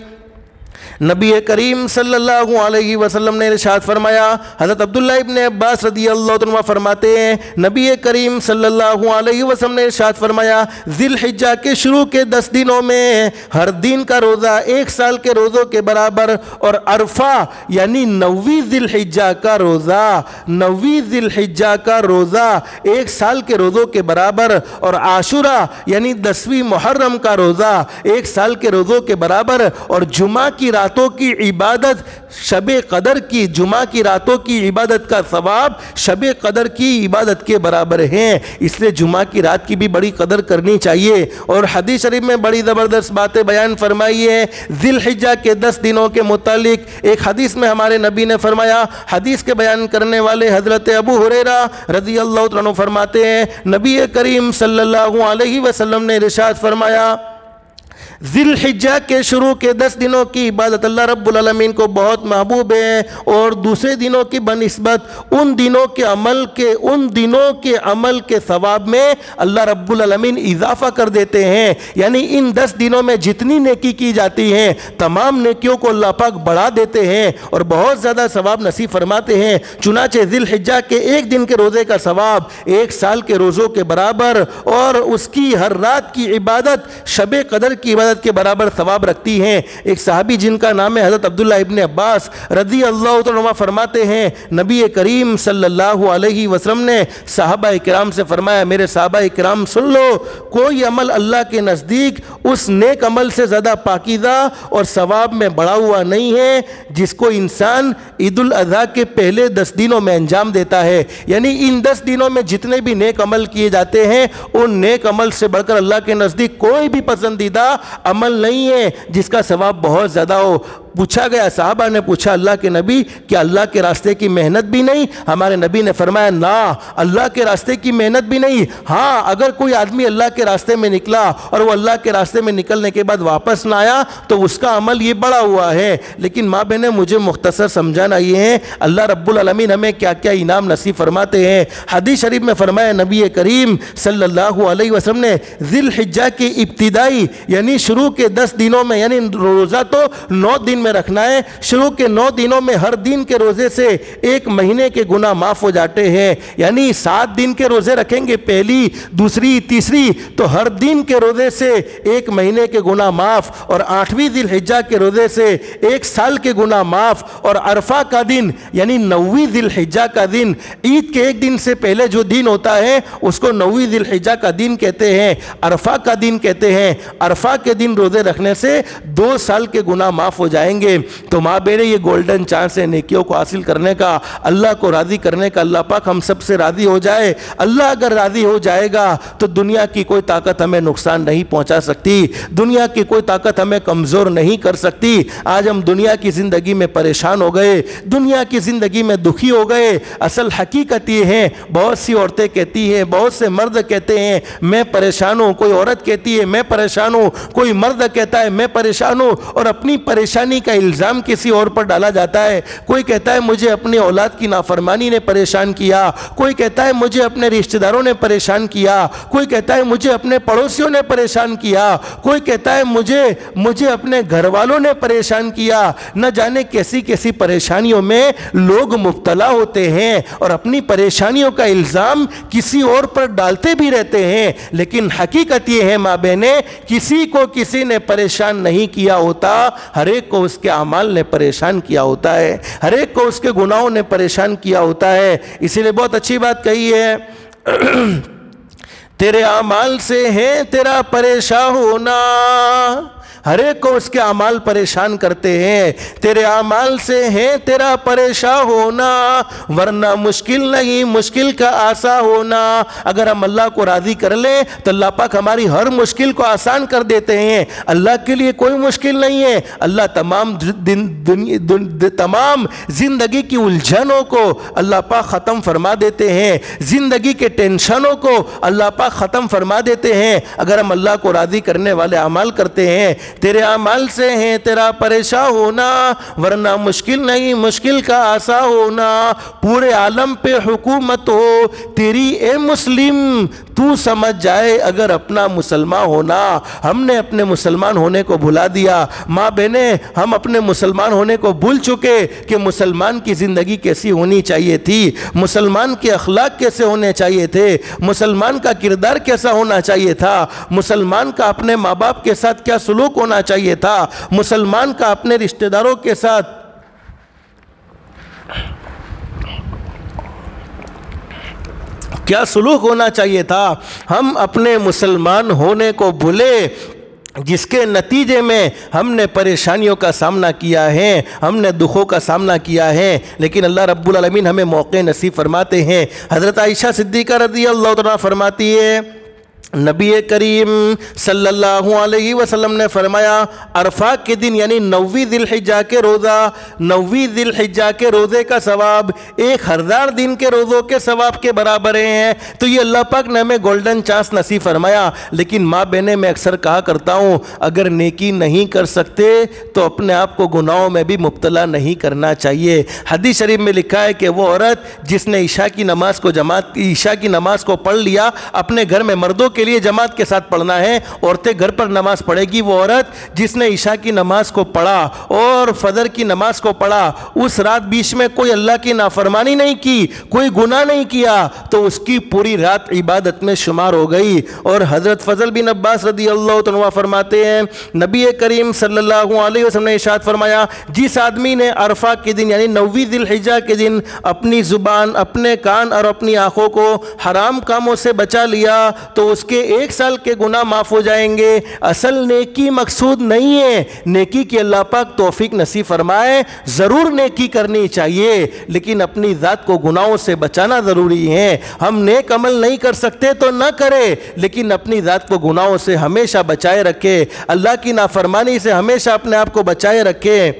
نبی کریم صلی اللہ علیہ وسلم نے ارشاد فرمایا، حضرت عبداللہ ابن عباس رضی اللہ عنہ فرماتے ہیں نبی کریم صلی اللہ علیہ وسلم نے ارشاد فرمایا، ذی الحجہ کے شروع کے 10 دنوں میں ہر دن کا روزہ 1 سال کے روزوں کے برابر، اور عرفہ یعنی 9ویں ذی الحجہ کا روزہ 9ویں ذی الحجہ کا روزہ 1 سال کے روزوں کے برابر، اور عاشورہ یعنی 10ویں محرم کا روزہ 1 سال کے روزوں کے برابر، اور جمعہ کی راتوں کی عبادت شب قدر کی، جمعہ کی راتوں کی عبادت کا ثواب شب قدر کی عبادت کے برابر ہیں۔ اس لیے جمعہ کی رات کی بھی بڑی قدر کرنی چاہیے۔ اور حدیث شریف میں بڑی زبردست باتیں بیان فرمائی ہے ذی الحجہ کے 10 دنوں کے متعلق۔ ایک حدیث میں ہمارے نبی نے فرمایا، حدیث کے بیان کرنے والے حضرت ابو ہریرہ رضی اللہ عنہ فرماتے ہیں نبی کریم صلی اللہ علیہ وسلم نے ارشاد فرمایا، ذی الحجہ کے شروع کے 10 دنوں کی عبادت اللہ رب العالمین کو بہت محبوب ہے، اور دوسرے دنوں کی بنسبت ان دنوں کے عمل کے ثواب میں اللہ رب العالمین اضافہ کر دیتے ہیں۔ یعنی ان 10 دنوں میں جتنی نیکی کی جاتی ہیں تمام نیکیوں کو اللہ پاک بڑھا دیتے ہیں اور بہت زیادہ ثواب نصیب فرماتے ہیں۔ چنانچہ ذی الحجہ کے 1 دن کے روزے کا ثواب 1 سال کے روزوں کے برابر، اور اس کی ہر رات کی عبادت شب قدر کی عبادت عدد کے برابر ثواب رکھتی ہیں۔ ایک صحابی جن کا نام ہے حضرت عبداللہ ابن عباس رضی اللہ عنہ فرماتے ہیں نبی کریم صلی اللہ علیہ وسلم نے صحابہ کرام سے فرمایا میرے صحابہ کرام سن لو، کوئی عمل اللہ کے نزدیک اس نیک عمل سے زیادہ پاکیزہ اور ثواب میں بڑھا ہوا نہیں ہے جس کو انسان عید الاضحیٰ کے پہلے 10 دنوں میں انجام دیتا ہے۔ یعنی ان 10 دنوں میں جتنے بھی نیک عمل کیے جاتے ہیں ان نیک عمل سے بڑھ کر اللہ کے نزدیک کوئی بھی پسندیدہ عمل نہیں ہے جس کا ثواب بہت زیادہ ہو۔ پوچھا گیا، صحابہ نے پوچھا اللہ کے نبی کیا اللہ کے راستے کی محنت بھی نہیں؟ ہمارے نبی نے فرمایا نا، اللہ کے راستے کی محنت بھی نہیں، ہاں اگر کوئی آدمی اللہ کے راستے میں نکلا اور وہ اللہ کے راستے میں نکلنے کے بعد واپس نہ آیا تو اس کا عمل یہ بڑا ہوا ہے۔ لیکن ماں بہنیں مجھے مختصر سمجھانا یہ ہے اللہ رب العالمین ہمیں کیا کیا انعام نصیب فرماتے ہیں۔ حدیث شریف میں فرمایا نبی کریم صلی اللہ علیہ وسلم نے ذی الحجہ کی ابتدائی یعنی شروع کے 10 دنوں میں، یعنی روزہ تو 9 دن میں رکھنا ہے، شروع کے 9 دنوں میں ہر دن کے روزے سے 1 مہینے کے گناہ معاف ہو جاتے ہیں۔ یعنی 7 دن کے روزے رکھیں گے، پہلی، دوسری، تیسری، تو ہر دن کے روزے سے 1 مہینے کے گناہ معاف، اور 8ویں ذی الحجہ کے روزے سے 1 سال کے گناہ معاف، اور عرفہ کا دن یعنی 9ویں ذی الحجہ کا دن، عید کے 1 دن سے پہلے جو دن ہوتا ہے اس کو 9ویں ذی الحجہ کا دن کہتے ہیں، عرفہ کا دن کہتے ہیں۔ عرفہ کے دن روزے رکھنے سے 2 سال کے گناہ معاف ہو جائیں گے۔ تو ماں بہنیں یہ گولڈن چانس ہے نیکیوں کو حاصل کرنے کا، اللہ کو راضی کرنے کا۔ اللہ پاک ہم سب سے راضی ہو جائے۔ اللہ اگر راضی ہو جائے گا تو دنیا کی کوئی طاقت ہمیں نقصان نہیں پہنچا سکتی، دنیا کی کوئی طاقت ہمیں کمزور نہیں کر سکتی۔ آج ہم دنیا کی زندگی میں پریشان ہو گئے، دنیا کی زندگی میں دکھی ہو گئے۔ اصل حقیقت یہ ہے، بہت سی عورتیں کہتی ہیں، بہت سے مرد کہتے ہیں میں پریشان ہوں، کوئی عورت کہتی ہے میں پریشان ہوں، کوئی مرد کہتا ہے میں پریشان ہوں، اور اپنی پریشانی کا الزام کسی اور پر ڈالا جاتا ہے۔ کوئی کہتا ہے مجھے اپنی اولاد کی نافرمانی نے پریشان کیا، کوئی کہتا ہے مجھے اپنے رشتہ داروں نے پریشان کیا، کوئی کہتا ہے مجھے اپنے پڑوسیوں نے پریشان کیا، کوئی کہتا ہے مجھے اپنے گھر والوں نے پریشان کیا۔ نہ جانے کیسی کیسی پریشانیوں میں لوگ مبتلا ہوتے ہیں اور اپنی پریشانیوں کا الزام کسی اور پر ڈالتے بھی رہتے ہیں۔ لیکن حقیقت یہ ہے ماں بہنیں، کسی کو کسی نے پریشان نہیں کیا ہوتا، ہر ایک کو اس کے اعمال نے پریشان کیا ہوتا ہے، ہر ایک کو اس کے گناہوں نے پریشان کیا ہوتا ہے۔ اسی لیے بہت اچھی بات کہی ہے تیرے اعمال سے ہے تیرا پریشان ہونا، ہر ایک کو اس کے اعمال پریشان کرتے ہیں۔ تیرے اعمال سے ہے تیرا پریشان ہونا، ورنہ مشکل نہیں مشکل کا آسان ہونا۔ اگر ہم اللہ کو راضی کر لیں تو اللہ پاک ہماری ہر مشکل کو آسان کر دیتے ہیں۔ اللہ کے لیے کوئی مشکل نہیں ہے۔ اللہ تمام زندگی کی الجھنوں کو اللہ پاک ختم فرما دیتے ہیں، زندگی کے ٹینشنوں کو اللہ پاک ختم فرما دیتے ہیں اگر ہم اللہ کو راضی کرنے والے اعمال کرتے ہیں۔ تیرے اعمال سے ہیں تیرا پریشان ہونا، ورنہ مشکل نہیں مشکل کا آسان ہونا۔ پورے عالم پہ حکومت ہو تیری اے مسلم، تو سمجھ جائے اگر اپنا مسلمان ہونا۔ ہم نے اپنے مسلمان ہونے کو بھلا دیا۔ ماں بہنیں، ہم اپنے مسلمان ہونے کو بھول چکے کہ مسلمان کی زندگی کیسی ہونی چاہیے تھی، مسلمان کے اخلاق کیسے ہونے چاہیے تھے، مسلمان کا کردار کیسا ہونا چاہیے تھا، مسلمان کا اپنے ماں باپ کے ساتھ کیا سلوک ہونا چاہیے تھا، مسلمان کا اپنے رشتہ داروں کے ساتھ کیا سلوک ہونا چاہیے تھا۔ ہم اپنے مسلمان ہونے کو بھولے، جس کے نتیجے میں ہم نے پریشانیوں کا سامنا کیا ہے، ہم نے دکھوں کا سامنا کیا ہے۔ لیکن اللہ رب العالمین ہمیں موقع نصیب فرماتے ہیں۔ حضرت عائشہ صدیقہ رضی اللہ عنہا فرماتی ہے نبی کریم صلی اللہ علیہ وسلم نے فرمایا عرفہ کے دن یعنی 9ویں ذی الحجہ کے روزہ، 9ویں ذی الحجہ کے روزے کا ثواب 1000 دن کے روزوں کے ثواب کے برابر ہیں۔ تو یہ اللہ پاک نے ہمیں گولڈن چانس نصیب فرمایا۔ لیکن ماں بہنیں، میں اکثر کہا کرتا ہوں اگر نیکی نہیں کر سکتے تو اپنے آپ کو گناہوں میں بھی مبتلا نہیں کرنا چاہیے۔ حدیث شریف میں لکھا ہے کہ وہ عورت جس نے عشاء کی نماز کو پڑھ لیا، اپنے گھر میں مردوں کے کے لیے جماعت کے ساتھ پڑھنا ہے. عورتیں گھر پر نماز پڑھے گی. وہ عورت جس نے عشاء کی نماز کو پڑھا اور فجر کی نماز کو پڑھا, اس رات بیچ میں کوئی اللہ کی نافرمانی نہیں کی, کوئی گناہ نہیں کیا, تو اس کی پوری رات عبادت میں شمار ہو گئی. اور حضرت فضل بن عباس رضی اللہ عنہ فرماتے ہیں نبی کریم صلی اللہ علیہ وسلم نے ارشاد فرمایا, جس آدمی نے عرفہ کے دن یعنی 9ویں ذی الحجہ کے دن اپنی زبان, اپنے کان اور اپنی آنکھوں کو حرام کاموں سے بچا لیا تو اس کے 1 سال کے گناہ معاف ہو جائیں گے. اصل نیکی مقصود نہیں ہے, نیکی کی اللہ پاک توفیق نصیب فرمائے. ضرور نیکی کرنی چاہیے لیکن اپنی ذات کو گناہوں سے بچانا ضروری ہے. ہم نیک عمل نہیں کر سکتے تو نہ کرے, لیکن اپنی ذات کو گناہوں سے ہمیشہ بچائے رکھے, اللہ کی نافرمانی سے ہمیشہ اپنے آپ کو بچائے رکھے.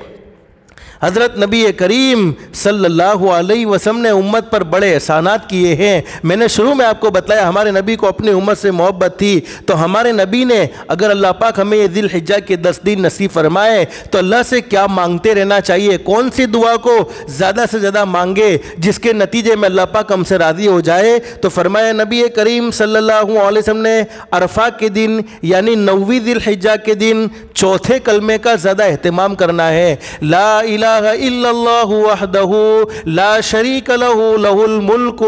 حضرت نبی کریم صلی اللہ علیہ وسلم نے امت پر بڑے احسانات کیے ہیں. میں نے شروع میں آپ کو بتایا ہمارے نبی کو اپنی امت سے محبت تھی, تو ہمارے نبی نے اگر اللہ پاک ہمیں یہ ذی الحجہ کے 10 دن نصیب فرمائے تو اللہ سے کیا مانگتے رہنا چاہیے, کون سی دعا کو زیادہ سے زیادہ مانگے جس کے نتیجے میں اللہ پاک ہم سے راضی ہو جائے. تو فرمایا نبی کریم صلی اللہ علیہ وسلم نے عرفہ کے دن یعنی 9ویں ذی الحجہ کے دن چوتھے کلمے کا زیادہ اہتمام کرنا ہے. لا الہ الا اللہ وحدہ لا شریک لہ لہ الملک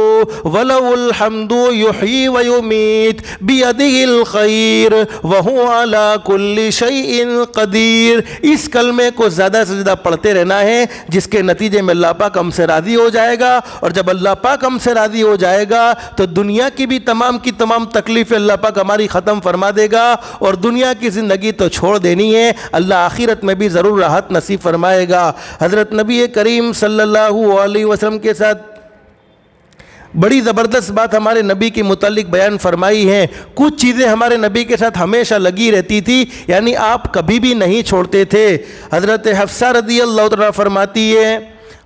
ولہ الحمد یحیی ویمیت بیدہ الخیر وہو علی کل شیء قدیر. اس کلمے کو زیادہ سے زیادہ پڑھتے رہنا ہے جس کے نتیجے میں اللہ پاک ہم سے راضی ہو جائے گا, اور جب اللہ پاک ہم سے راضی ہو جائے گا تو دنیا کی بھی تمام کی تمام تکلیفیں اللہ پاک ہماری ختم فرما دے گا, اور دنیا کی زندگی تو چھوڑ دینی ہے, اللہ آخرت میں بھی ضرور راحت نصیب فرمائے گا. حضرت نبی کریم صلی اللہ علیہ وسلم کے ساتھ بڑی زبردست بات ہمارے نبی کے متعلق بیان فرمائی ہے. کچھ چیزیں ہمارے نبی کے ساتھ ہمیشہ لگی رہتی تھی, یعنی آپ کبھی بھی نہیں چھوڑتے تھے. حضرت حفصہ رضی اللہ عنہ فرماتی ہے,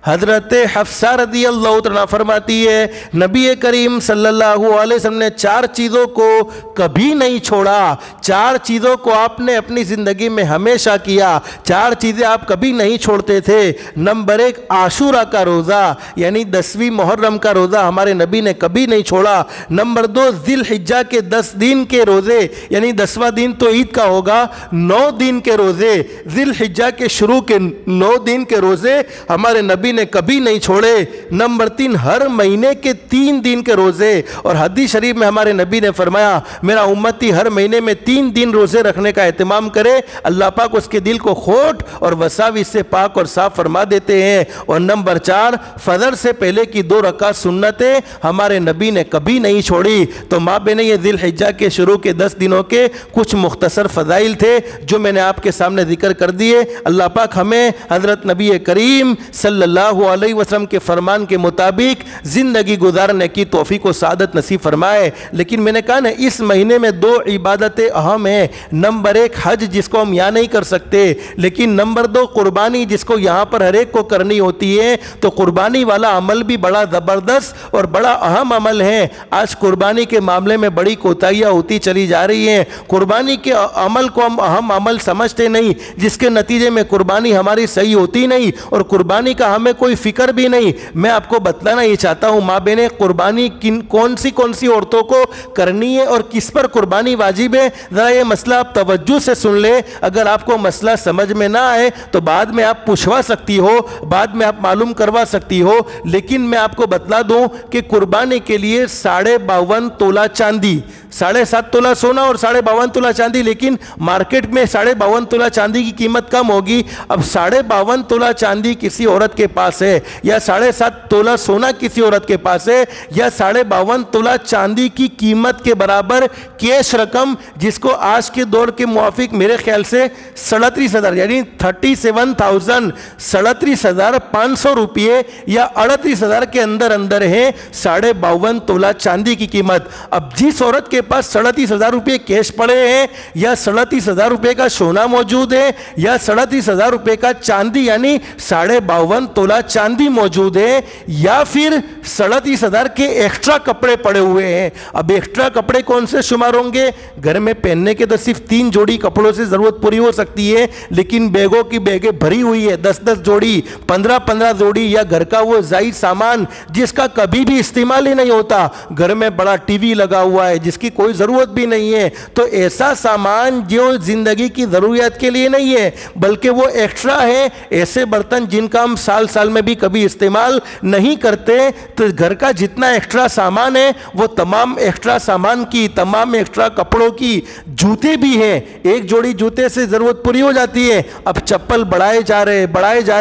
حضرت حفصہ رضی اللہ عنہ فرماتی ہے نبی کریم صلی اللہ علیہ وسلم نے 4 چیزوں کو کبھی نہیں چھوڑا. 4 چیزوں کو آپ نے اپنی زندگی میں ہمیشہ کیا, 4 چیزیں آپ کبھی نہیں چھوڑتے تھے. نمبر 1 عاشورہ کا روزہ یعنی 10ویں محرم کا روزہ ہمارے نبی نے کبھی نہیں چھوڑا. نمبر 2 ذی الحجہ کے 10 دن کے روزے یعنی 10واں دن تو عید کا ہوگا, 9 دن کے روزے, ذی الحجہ کے شروع کے 9 دن کے روزے ہمارے نبی نے کبھی نہیں چھوڑے. نمبر 3 ہر مہینے کے 3 دن کے روزے, اور حدیث شریف میں ہمارے نبی نے فرمایا میرا امتی ہر مہینے میں 3 دن روزے رکھنے کا اہتمام کرے, اللہ پاک اس کے دل کو کھوٹ اور وساوس سے پاک اور صاف فرما دیتے ہیں. اور نمبر 4 فجر سے پہلے کی 2 رکعت سنتیں ہمارے نبی نے کبھی نہیں چھوڑی. تو مابین یہ ذی الحجہ کے شروع کے 10 دنوں کے کچھ مختصر فضائل تھے جو میں نے آپ کے سامنے ذکر کر دیے. اللہ پاک ہمیں حضرت نبی کریم صلی اللہ علیہ وسلم کے فرمان کے مطابق زندگی گزارنے کی توفیق و سعادت نصیب فرمائے. لیکن میں نے کہا نا اس مہینے میں 2 عبادتیں اہم ہیں. نمبر 1 حج جس کو ہم یہاں نہیں کر سکتے, لیکن نمبر 2 قربانی جس کو یہاں پر ہر ایک کو کرنی ہوتی ہے. تو قربانی والا عمل بھی بڑا زبردست اور بڑا اہم عمل ہے. آج قربانی کے معاملے میں بڑی کوتاہیاں ہوتی چلی جا رہی ہیں. قربانی کے عمل کو ہم اہم عمل سمجھتے نہیں, جس کے نتیجے میں قربانی ہماری صحیح ہوتی نہیں, اور قربانی کا ہمیں کوئی فکر بھی نہیں. میں آپ کو بتلانا یہ چاہتا ہوں مابین قربانی کون سی عورتوں کو کرنی ہے اور کس پر قربانی واجب ہے. ذرا یہ مسئلہ آپ توجہ سے سن لیں. اگر آپ کو مسئلہ سمجھ میں نہ آئے تو بعد میں آپ پوچھوا سکتی ہو, بعد میں آپ معلوم کروا سکتی ہو, لیکن میں آپ کو بتلا دوں کہ قربانی کے لیے 52.5 تولہ چاندی, 7.5 تولہ سونا اور 52.5 تولہ چاندی, لیکن مارکیٹ میں 52.5 تولہ چاندی کی قیمت کم ہوگی. اب 52.5 تولہ چاندی کسی عورت کے پاس ہے یا 7.5 تولہ سونا کسی عورت کے پاس ہے, یا 52.5 تولہ چاندی کی قیمت کے برابر کیش رقم جس کو آج کے دور کے موافق میرے خیال سے 37,000 یعنی 37,000 37,500 روپیے یا 38,000 کے اندر ہے 52.5 تولہ چاندی کی قیمت. اب جس عورت کے پاس 37,000 روپے کیش پڑے ہیں, یا 37,000 روپے کا سونا موجود ہے, یا 37,000 روپے کا چاندی یعنی 52.5 تولہ چاندی موجود ہے, یا پھر 37,000 کے ایکسٹرا کپڑے پڑے ہوئے ہیں. اب ایکسٹرا کپڑے کون سے شمار ہوں گے؟ گھر میں پہننے کے تو صرف 3 جوڑی کپڑوں سے ضرورت پوری ہو سکتی ہے, لیکن بیگوں کی بیگیں بھری ہوئی ہے, 10 جوڑی, 15 جوڑی, یا گھر کا وہ زائد سامان جس کا کبھی بھی استعمال ہی نہیں ہوتا. گھر میں بڑا ٹی وی لگا ہوا ہے جس کی کی کوئی ضرورت بھی نہیں ہے، تو ایسا سامان جو زندگی کی ضروریات کے لیے نہیں ہے بلکہ وہ ایکسٹرا ہے، ایسے برتن جن کا ہم سال میں بھی کبھی استعمال نہیں کرتے، تو گھر کا جتنا ایکسٹرا سامان ہے وہ تمام ایکسٹرا سامان کی، تمام ایکسٹرا کپڑوں کی، جوتے بھی ہیں، ایک جوڑی جوتے سے ضرورت پوری ہو جاتی ہے، اب چپل بڑھائے جا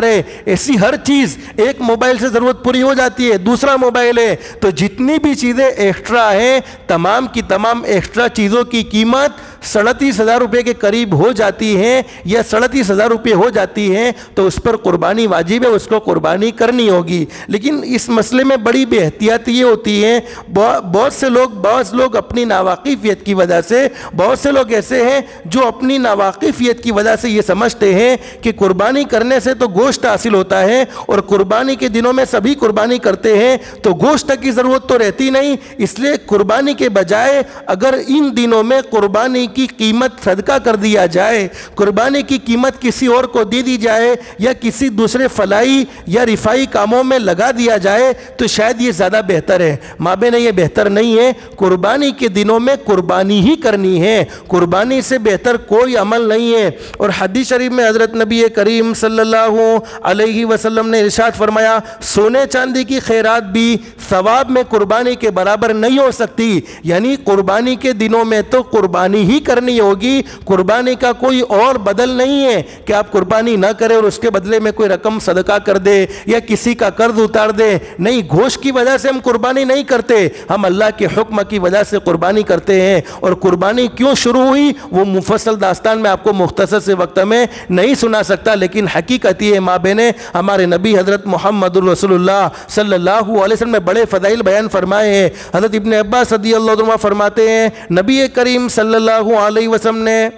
رہے، ایسی ہر چیز، ایک موبائل سے ضرورت پوری ہو جاتی ہے، دوسرا موبائل ہے، تو جتنی بھی چیزیں ایکسٹرا ہیں تمام کی تمام ایکسٹرا چیزوں کی قیمت 37,000 روپے کے قریب ہو جاتی ہیں یا 37,000 روپے ہو جاتی ہیں، تو اس پر قربانی واجب ہے، اس کو قربانی کرنی ہوگی۔ لیکن اس مسئلے میں بڑی بے احتیاطی یہ ہوتی ہے، بعض لوگ اپنی ناواقفیت کی وجہ سے، بہت سے لوگ ایسے ہیں جو اپنی ناواقفیت کی وجہ سے یہ سمجھتے ہیں کہ قربانی کرنے سے تو گوشت حاصل ہوتا ہے اور قربانی کے دنوں میں سبھی قربانی کرتے ہیں تو گوشت کی ضرورت تو رہتی نہیں، اس لیے قربانی کے بجائے اگر ان دنوں میں قربانی کی قیمت صدقہ کر دیا جائے، قربانی کی قیمت کسی اور کو دے دی جائے یا کسی دوسرے فلاحی یا رفائی کاموں میں لگا دیا جائے تو شاید یہ زیادہ بہتر ہے۔ مابین یہ بہتر نہیں ہے، قربانی کے دنوں میں قربانی ہی کرنی ہے، قربانی سے بہتر کوئی عمل نہیں ہے۔ اور حدیث شریف میں حضرت نبی کریم صلی اللہ علیہ وسلم نے ارشاد فرمایا، سونے چاندی کی خیرات بھی ثواب میں قربانی کے برابر نہیں ہو سکتی، یعنی قربانی کے دنوں میں تو قربانی ہی کرنی ہوگی، قربانی کا کوئی اور بدل نہیں ہے کہ آپ قربانی نہ کریں اور اس کے بدلے میں کوئی رقم صدقہ کر دے یا کسی کا قرض اتار دے، نہیں، گوشت کی وجہ سے ہم قربانی نہیں کرتے، ہم اللہ کے حکم کی وجہ سے قربانی کرتے ہیں۔ اور قربانی کیوں شروع ہوئی وہ مفصل داستان میں آپ کو مختصر سے وقت میں نہیں سنا سکتا، لیکن حقیقت یہ ماں بہنیں، ہمارے نبی حضرت محمد رسول اللہ صلی اللہ علیہ وسلم نے بڑے فضائل بیان فرمائے ہیں۔ حضرت ابن عباس رضی اللہ عنہ فرماتے ہیں، نبی کریم صلی اللہ علیہ وسلم نے،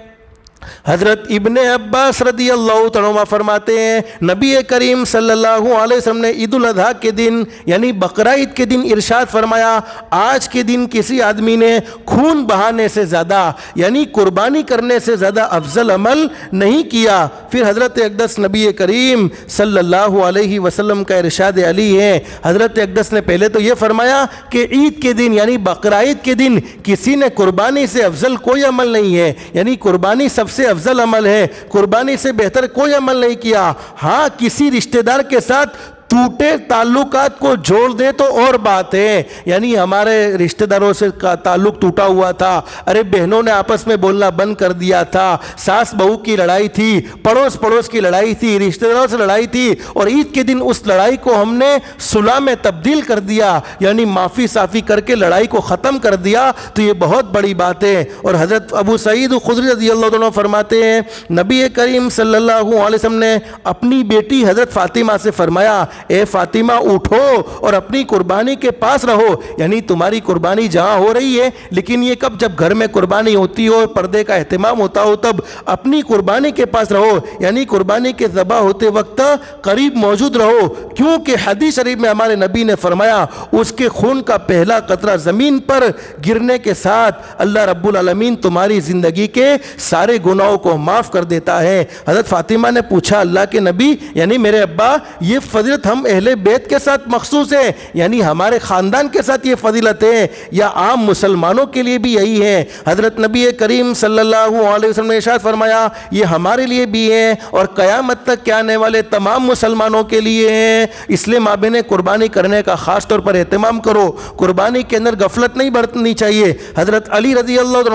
حضرت ابن عباس رضی اللہ عنہ فرماتے ہیں، نبی کریم صلی اللہ علیہ وسلم نے عید الاضحیٰ کے دن یعنی بقرعید کے دن ارشاد فرمایا، آج کے دن کسی آدمی نے خون بہانے سے زیادہ یعنی قربانی کرنے سے زیادہ افضل عمل نہیں کیا۔ پھر حضرت اقدس نبی کریم صلی اللہ علیہ وسلم کا ارشاد علی ہے، حضرت اقدس نے پہلے تو یہ فرمایا کہ عید کے دن یعنی بقرعید کے دن کسی نے قربانی سے افضل کوئی عمل نہیں ہے، یعنی قربانی سب سے افضل عمل ہے، قربانی سے بہتر کوئی عمل نہیں کیا۔ ہاں کسی رشتہ دار کے ساتھ ٹوٹے تعلقات کو جوڑ دے تو اور بات ہے، یعنی ہمارے رشتہ داروں سے کا تعلق ٹوٹا ہوا تھا، ارے بہنوں نے آپس میں بولنا بند کر دیا تھا، ساس بہو کی لڑائی تھی، پڑوس کی لڑائی تھی، رشتہ داروں سے لڑائی تھی، اور عید کے دن اس لڑائی کو ہم نے صلح میں تبدیل کر دیا، یعنی معافی صافی کر کے لڑائی کو ختم کر دیا، تو یہ بہت بڑی بات ہے۔ اور حضرت ابو سعید خدری رضی اللہ عنہ فرماتے ہیں، نبی کریم صلی اللہ علیہ وسلم نے اپنی بیٹی حضرت فاطمہ سے فرمایا، اے فاطمہ اٹھو اور اپنی قربانی کے پاس رہو، یعنی تمہاری قربانی جہاں ہو رہی ہے، لیکن یہ کب، جب گھر میں قربانی ہوتی ہو، پردے کا اہتمام ہوتا ہو، تب اپنی قربانی کے پاس رہو، یعنی قربانی کے ذبح ہوتے وقت قریب موجود رہو، کیونکہ حدیث شریف میں ہمارے نبی نے فرمایا، اس کے خون کا پہلا قطرہ زمین پر گرنے کے ساتھ اللہ رب العالمین تمہاری زندگی کے سارے گناہوں کو معاف کر دیتا ہے۔ حضرت فاطمہ نے پوچھا، اللہ کے نبی، یعنی میرے ابا، یہ فضیلت ہم اہل بیت کے ساتھ مخصوص ہے، یعنی ہمارے خاندان کے ساتھ یہ فضیلت ہے، یا عام مسلمانوں کے لیے بھی یہی ہے؟ حضرت نبی کریم صلی اللہ علیہ وسلم نے ارشاد فرمایا، یہ ہمارے لیے بھی ہے اور قیامت تک کے آنے والے تمام مسلمانوں کے لیے ہیں، اس لیے ماں بہنیں قربانی کرنے کا خاص طور پر اہتمام کرو، قربانی کے اندر غفلت نہیں برتنی چاہیے۔ حضرت علی رضی اللہ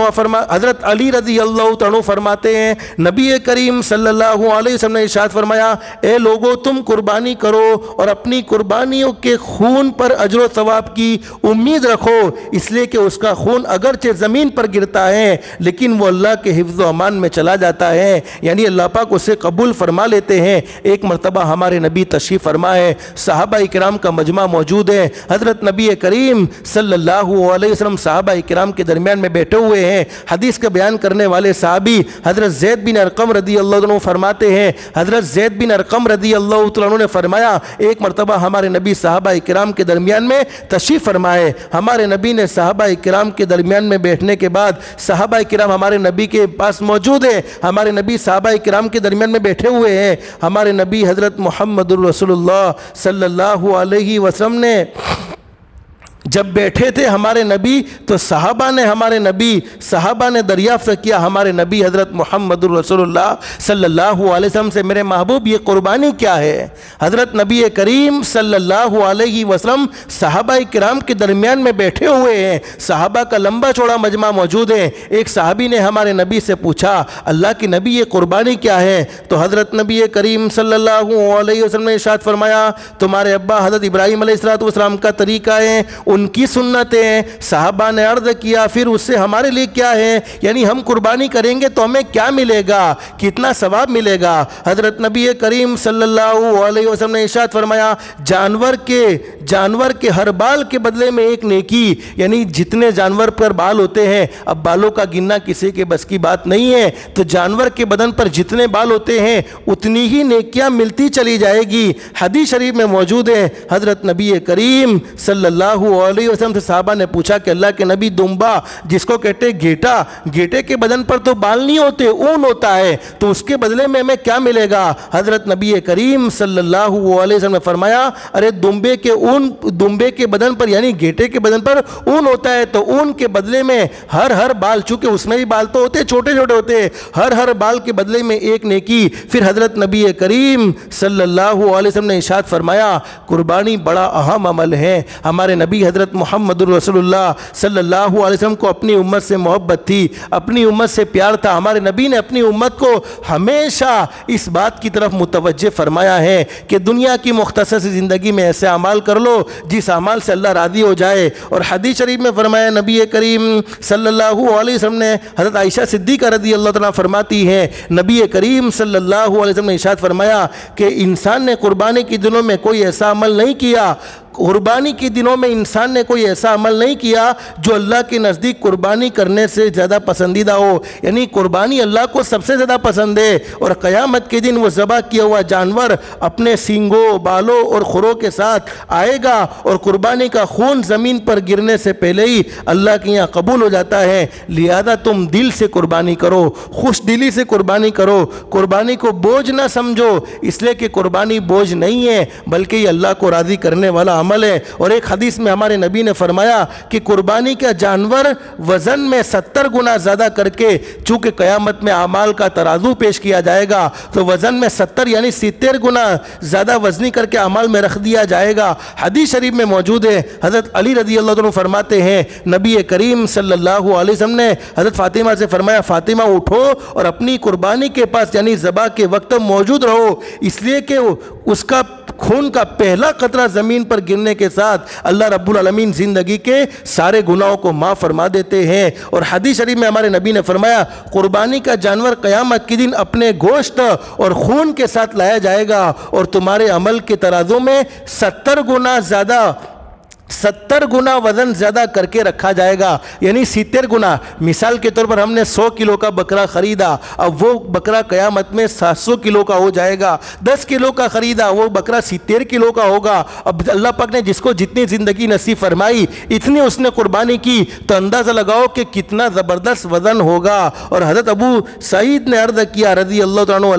عنہ فرماتے ہیں، نبی کریم صلی اللہ علیہ وسلم نے ارشاد فرمایا، اے لوگو تم قربانی کرو اور اپنی قربانیوں کے خون پر اجر و ثواب کی امید رکھو، اس لیے کہ اس کا خون اگرچہ زمین پر گرتا ہے لیکن وہ اللہ کے حفظ و امان میں چلا جاتا ہے، یعنی اللہ پاک اسے قبول فرما لیتے ہیں۔ ایک مرتبہ ہمارے نبی تشریف فرما ہے، صحابہ کرام کا مجمع موجود ہے، حضرت نبی کریم صلی اللہ علیہ وسلم صحابہ کرام کے درمیان میں بیٹھے ہوئے ہیں۔ حدیث کا بیان کرنے والے صحابی حضرت زید بن ارقم رضی اللہ عنہ فرماتے ہیں، حضرت زید بن ارقم رضی اللہ عنہ نے فرمایا، ایک مرتبہ ہمارے نبی صحابہ کرام کے درمیان میں تشریف فرمائے، ہمارے نبی نے صحابہ کرام کے درمیان میں بیٹھنے کے بعد، صحابہ کرام ہمارے نبی کے پاس موجود ہیں، ہمارے نبی صحابہ کرام کے درمیان میں بیٹھے ہوئے ہیں، ہمارے نبی حضرت محمد رسول اللہ صلی اللہ علیہ وسلم نے جب بیٹھے تھے ہمارے نبی تو صحابہ نے دریافت کیا ہمارے نبی حضرت محمد رسول اللہ صلی اللہ علیہ وسلم سے، میرے محبوب یہ قربانی کیا ہے؟ حضرت نبی کریم صلی اللہ علیہ وسلم صحابہ کرام کے درمیان میں بیٹھے ہوئے ہیں، صحابہ کا لمبا چوڑا مجمع موجود ہے۔ ایک صحابی نے ہمارے نبی سے پوچھا اللہ کے نبی یہ قربانی کیا ہے؟ تو حضرت نبی کریم صلی اللہ علیہ وسلم نے ارشاد فرمایا تمہارے ابا حضرت ابراہیم علیہ السلام کا طریقہ ہے، ان کی سنتیں۔ صحابہ نے عرض کیا پھر اس سے ہمارے لیے کیا ہے؟ یعنی ہم قربانی کریں گے تو ہمیں کیا ملے گا، کتنا ثواب ملے گا؟ حضرت نبی کریم صلی اللہ علیہ وسلم نے ارشاد فرمایا جانور کے ہر بال کے بدلے میں ایک نیکی، یعنی جتنے جانور پر بال ہوتے ہیں، اب بالوں کا گننا کسی کے بس کی بات نہیں ہے، تو جانور کے بدن پر جتنے بال ہوتے ہیں اتنی ہی نیکیاں ملتی چلی جائے گی۔ حدیث شریف میں موجود ہے حضرت نبی کریم صلی اللہ علیہ وسلم سے صحابہ نے پوچھا کہ اللہ کے نبی دمبا جس کو کہتے گھیٹے کے بدن پر تو بال نہیں ہوتے، اون ہوتا ہے، تو اس کے بدلے میں ہمیں کیا ملے گا؟ حضرت نبی کریم صلی اللہ علیہ وسلم نے فرمایا ارے دمبے کے بدن پر یعنی گھیٹے کے بدن پر اون ہوتا ہے، تو اون کے بدلے میں ہر بال، چونکہ اس میں بھی بال تو ہوتے چھوٹے چھوٹے ہوتے، ہر بال کے بدلے میں ایک نیکی۔ پھر حضرت نبی کریم صلی اللہ علیہ وسلم نے ارشاد فرمایا قربانی بڑا اہم عمل ہے۔ ہمارے نبی حضرت محمد رسول اللہ صلی اللہ علیہ وسلم کو اپنی امت سے محبت تھی، اپنی امت سے پیار تھا۔ ہمارے نبی نے اپنی امت کو ہمیشہ اس بات کی طرف متوجہ فرمایا ہے کہ دنیا کی مختصر سی زندگی میں ایسے اعمال کر لو جس اعمال سے اللہ راضی ہو جائے۔ اور حدیث شریف میں فرمایا نبی کریم صلی اللہ علیہ وسلم نے، حضرت عائشہ صدیقہ رضی اللہ تعالیٰ فرماتی ہیں نبی کریم صلی اللہ علیہ وسلم نے ارشاد فرمایا کہ انسان نے قربانی کے دنوں میں کوئی ایسا عمل نہیں کیا، قربانی کے دنوں میں انسان نے کوئی ایسا عمل نہیں کیا جو اللہ کے نزدیک قربانی کرنے سے زیادہ پسندیدہ ہو، یعنی قربانی اللہ کو سب سے زیادہ پسند ہے۔ اور قیامت کے دن وہ ذبح کیا ہوا جانور اپنے سینگوں، بالوں اور کھروں کے ساتھ آئے گا، اور قربانی کا خون زمین پر گرنے سے پہلے ہی اللہ کے یہاں قبول ہو جاتا ہے۔ لہذا تم دل سے قربانی کرو، خوش دلی سے قربانی کرو، قربانی کو بوجھ نہ سمجھو، اس لیے کہ قربانی بوجھ نہیں ہے بلکہ یہ اللہ کو راضی کرنے والا عمل ہے۔ اور ایک حدیث میں ہمارے نبی نے فرمایا کہ قربانی کا جانور وزن میں 70 گنا زیادہ کر کے، چونکہ قیامت میں اعمال کا ترازو پیش کیا جائے گا تو وزن میں 70 یعنی 70 گنا زیادہ وزنی کر کے اعمال میں رکھ دیا جائے گا۔ حدیث شریف میں موجود ہے حضرت علی رضی اللہ عنہ فرماتے ہیں نبی کریم صلی اللہ علیہ وسلم نے حضرت فاطمہ سے فرمایا فاطمہ اٹھو اور اپنی قربانی کے پاس یعنی ذبح کے وقت موجود رہو، اس لیے کہ اس کا خون کا پہلا قطرہ زمین پر گرنے کے ساتھ اللہ رب العالمین زندگی کے سارے گناہوں کو معاف فرما دیتے ہیں۔ اور حدیث شریف میں ہمارے نبی نے فرمایا قربانی کا جانور قیامت کے دن اپنے گوشت اور خون کے ساتھ لایا جائے گا اور تمہارے عمل کے ترازو میں 70 گنا وزن زیادہ کر کے رکھا جائے گا، یعنی 70 گنا۔ مثال کے طور پر ہم نے 100 کلو کا بکرا خریدا، اب وہ بکرا قیامت میں 700 کلو کا ہو جائے گا۔ 10 کلو کا خریدا، وہ بکرا 70 کلو کا ہوگا۔ اب اللہ پاک نے جس کو جتنی زندگی نصیب فرمائی اتنی اس نے قربانی کی، تو اندازہ لگاؤ کہ کتنا زبردست وزن ہوگا۔ اور حضرت ابو سعید نے عرض کیا رضی اللہ عنہ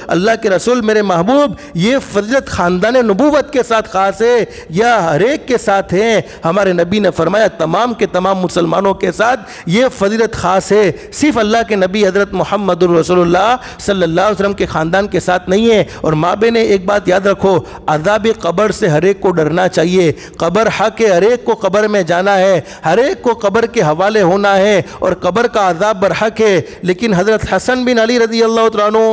اللہ کے رسول میرے محبوب یہ فضیلت خاندان نبوت کے ساتھ خاص ہے یا ہر ایک کے ساتھ ہیں؟ ہمارے نبی نے فرمایا تمام کے تمام مسلمانوں کے ساتھ یہ فضیلت خاص ہے، صرف اللہ کے نبی حضرت محمد رسول اللہ صلی اللہ علیہ وسلم کے خاندان کے ساتھ نہیں ہے۔ اور ماں بہنیں ایک بات یاد رکھو، عذاب قبر سے ہر ایک کو ڈرنا چاہیے۔ قبر حق ہے، ہر ایک کو قبر میں جانا ہے، ہر ایک کو قبر کے حوالے ہونا ہے، اور قبر کا عذاب برحق ہے۔ لیکن حضرت حسن بن علی رضی اللہ عنہ،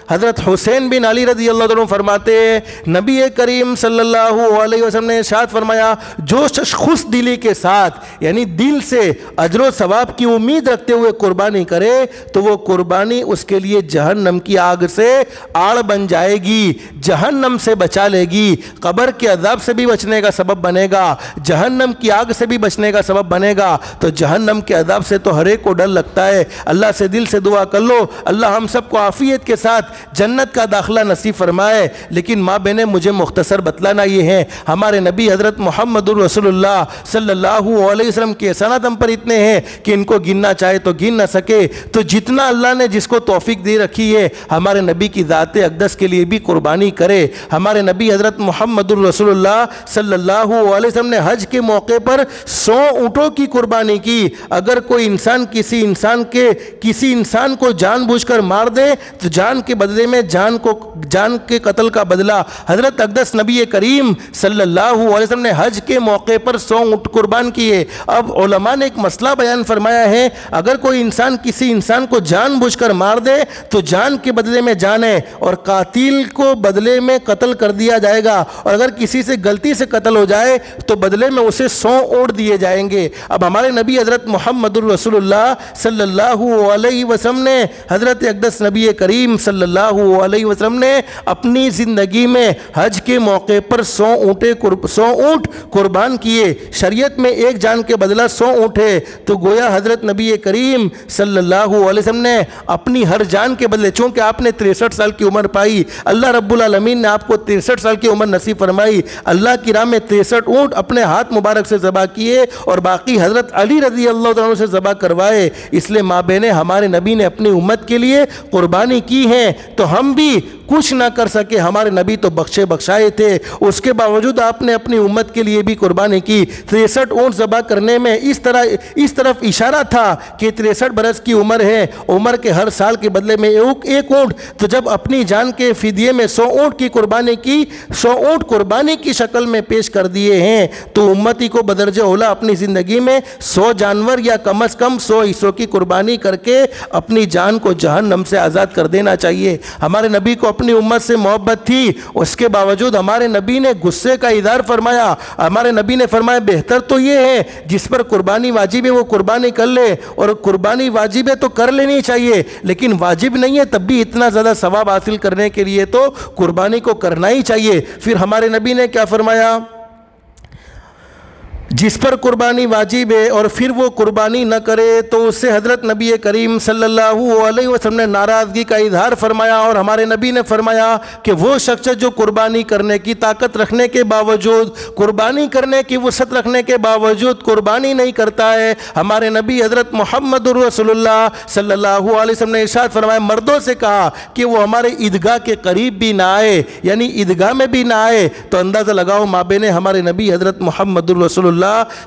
حضرت حسین بن علی رضی اللہ عنہ فرماتے ہیں نبی کریم صلی اللہ علیہ وسلم نے ارشاد فرمایا جو شخص خوش دلی کے ساتھ یعنی دل سے اجر و ثواب کی امید رکھتے ہوئے قربانی کرے تو وہ قربانی اس کے لیے جہنم کی آگ سے آڑ بن جائے گی، جہنم سے بچا لے گی، قبر کے عذاب سے بھی بچنے کا سبب بنے گا، جہنم کی آگ سے بھی بچنے کا سبب بنے گا۔ تو جہنم کے عذاب سے تو ہر ایک کو ڈر لگتا ہے، اللہ سے دل سے دعا کر لو اللہ ہم سب کو عافیت کے ساتھ جنت کا داخلہ نصیب فرمائے۔ لیکن ماں بہنیں مجھے مختصر بتلانا یہ ہے، ہمارے نبی حضرت محمد رسول اللہ صلی اللہ علیہ وسلم کے احسانات ہم پر اتنے ہیں کہ ان کو گننا چاہے تو گن نہ سکے۔ تو جتنا اللہ نے جس کو توفیق دے رکھی ہے ہمارے نبی کی ذات اقدس کے لیے بھی قربانی کرے۔ ہمارے نبی حضرت محمد رسول اللہ صلی اللہ علیہ وسلم نے حج کے موقع پر 100 اونٹوں کی قربانی کی۔ اگر کوئی انسان کسی انسان کو جان بوجھ کر مار دے تو جان کے بدلے میں جان کے قتل کا بدلہ حضرت اقدس نبی کریم صلی اللہ علیہ وسلم نے حج کے موقع پر 100 اونٹ قربان کیے۔ اب علماء نے ایک مسئلہ بیان فرمایا ہے، اگر کوئی انسان کسی انسان کو جان بوجھ کر مار دے تو جان کے بدلے میں جان ہے اور قاتل کو بدلے میں قتل کر دیا جائے گا، اور اگر کسی سے غلطی سے قتل ہو جائے تو بدلے میں اسے 100 اونٹ دیے جائیں گے۔ اب ہمارے نبی حضرت محمد رسول اللہ صلی اللہ علیہ وسلم نے حضرت اقدس نبی کریم صلی اللہ علیہ وسلم نے اپنی زندگی میں حج کے موقع پر 100 اونٹ قربان کیے۔ شریعت میں ایک جان کے بدلہ 100 اونٹ ہے، تو گویا حضرت نبی کریم صلی اللہ علیہ وسلم نے اپنی ہر جان کے بدلے، چونکہ آپ نے 63 سال کی عمر پائی، اللہ رب العالمین نے آپ کو 63 سال کی عمر نصیب فرمائی، اللہ کی راہ میں 63 اونٹ اپنے ہاتھ مبارک سے ذبح کیے اور باقی حضرت علی رضی اللہ تعالیٰ سے ذبح کروائے۔ اس لیے ماں بہنیں ہمارے نبی نے اپنی امت کے لیے قربانی کی ہیں، تو ہم بھی کچھ نہ کر سکے، ہمارے نبی تو بخشے بخشائے تھے، اس کے باوجود آپ نے اپنی امت کے لیے بھی قربانی کی۔ 63 اونٹ ذبح کرنے میں اس طرف اشارہ تھا کہ 63 برس کی عمر ہے، عمر کے ہر سال کے بدلے میں ایک اونٹ، تو جب اپنی جان کے فدیے میں 100 اونٹ کی قربانی کی، 100 اونٹ قربانی کی شکل میں پیش کر دیے ہیں، تو امتی کو بدرجہ اولا اپنی زندگی میں 100 جانور یا کم از کم 100 حصوں کی قربانی کر کے اپنی جان کو جہنم سے آزاد کر دینا چاہیے۔ ہمارے نبی کو اپنی امت سے محبت تھی، اس کے باوجود ہمارے نبی نے غصے کا اظہار فرمایا۔ ہمارے نبی نے فرمایا بہتر تو یہ ہے جس پر قربانی واجب ہے وہ قربانی کر لے، اور قربانی واجب ہے تو کر لینی چاہیے، لیکن واجب نہیں ہے تب بھی اتنا زیادہ ثواب حاصل کرنے کے لیے تو قربانی کو کرنا ہی چاہیے۔ پھر ہمارے نبی نے کیا فرمایا؟ جس پر قربانی واجب ہے اور پھر وہ قربانی نہ کرے تو اس سے حضرت نبی کریم صلی اللہ علیہ وسلم نے ناراضگی کا اظہار فرمایا، اور ہمارے نبی نے فرمایا کہ وہ شخص جو قربانی کرنے کی طاقت رکھنے کے باوجود، قربانی کرنے کی وسعت رکھنے کے باوجود قربانی نہیں کرتا ہے، ہمارے نبی حضرت محمد رسول اللہ صلی اللہ علیہ وسلم نے ارشاد فرمایا، مردوں سے کہا کہ وہ ہمارے عیدگاہ کے قریب بھی نہ آئے، یعنی عیدگاہ میں بھی نہ آئے۔ تو اندازہ لگاؤ ماں بہنیں، ہمارے نبی حضرت محمد رسول اللہ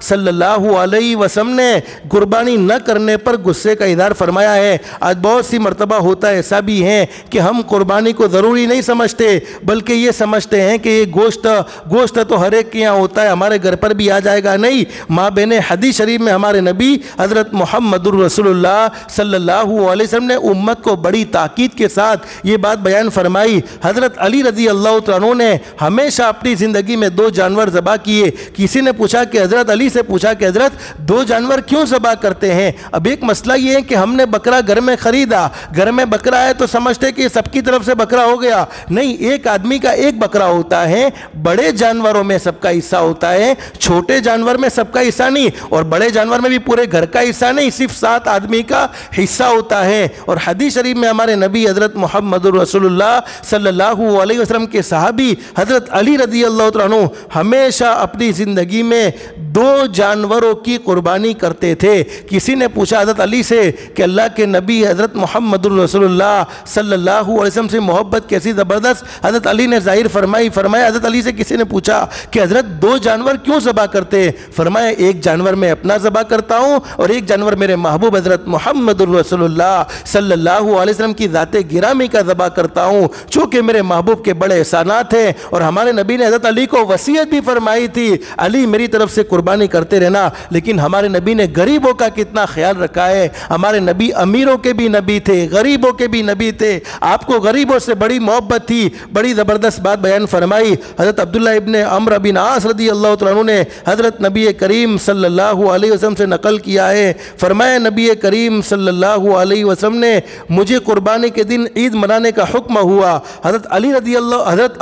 صلی اللہ علیہ وسلم نے قربانی نہ کرنے پر غصے کا اظہار فرمایا ہے۔ آج بہت سی مرتبہ ہوتا ہے ایسا بھی ہے کہ ہم قربانی کو ضروری نہیں سمجھتے، بلکہ یہ سمجھتے ہیں کہ یہ گوشت تو ہر ایک کے یہاں ہوتا ہے، ہمارے گھر پر بھی آ جائے گا۔ نہیں، ماں بہنیں، حدیث شریف میں ہمارے نبی حضرت محمد رسول اللہ صلی اللہ علیہ وسلم نے امت کو بڑی تاکید کے ساتھ یہ بات بیان فرمائی۔ حضرت علی رضی اللہ عنہ نے ہمیشہ اپنی زندگی میں 2 جانور ذبح کیے۔ کسی نے پوچھا کہ حضرت علی سے پوچھا کہ حضرت 2 جانور کیوں ذبح کرتے ہیں؟ اب ایک مسئلہ یہ ہے کہ ہم نے بکرا گھر میں خریدا، گھر میں بکرا ہے تو سمجھتے کہ سب کی طرف سے بکرا ہو گیا۔ نہیں، ایک آدمی کا ایک بکرا ہوتا ہے، بڑے جانوروں میں سب کا حصہ ہوتا ہے، چھوٹے جانور میں سب کا حصہ نہیں، اور بڑے جانور میں بھی پورے گھر کا حصہ نہیں، صرف 7 آدمی کا حصہ ہوتا ہے۔ اور حدیث شریف میں ہمارے نبی حضرت محمد رسول اللہ صلی اللہ علیہ وسلم کے صحابی حضرت علی رضی اللہ عنہ ہمیشہ اپنی زندگی میں 2 جانوروں کی قربانی کرتے تھے۔ کسی نے پوچھا حضرت علی سے کہ اللہ کے نبی حضرت محمد رسول اللہ صلی اللہ علیہ وسلم سے محبت کیسی زبردست، حضرت علی نے ظاہر فرمایا حضرت علی سے کسی نے پوچھا کہ حضرت 2 جانور کیوں ذبح کرتے؟ فرمایا ایک جانور میں اپنا ذبح کرتا ہوں اور ایک جانور میرے محبوب حضرت محمد رسول اللہ صلی اللہ علیہ وسلم کی ذات گرامی کا ذبح کرتا ہوں، چونکہ میرے محبوب کے بڑے احسانات ہیں۔ اور ہمارے نبی نے حضرت علی کو وصیت بھی فرمائی تھی، علی میری طرف سے قربانی کرتے رہنا، لیکن ہمارے نبی نے غریبوں کا کتنا خیال رکھا ہے۔ ہمارے نبی امیروں کے بھی نبی تھے، غریبوں کے بھی نبی تھے، آپ کو غریبوں سے بڑی محبت تھی۔ بڑی زبردست بات بیان فرمائی حضرت عبداللہ ابن عمرو بن عاص رضی اللہ عنہ نے حضرت نبی کریم صلی اللہ علیہ وسلم سے نقل کیا ہے، فرمایا نبی کریم صلی اللہ علیہ وسلم نے مجھے قربانی کے دن عید منانے کا حکم ہوا۔ حضرت علی رضی اللہ، حضرت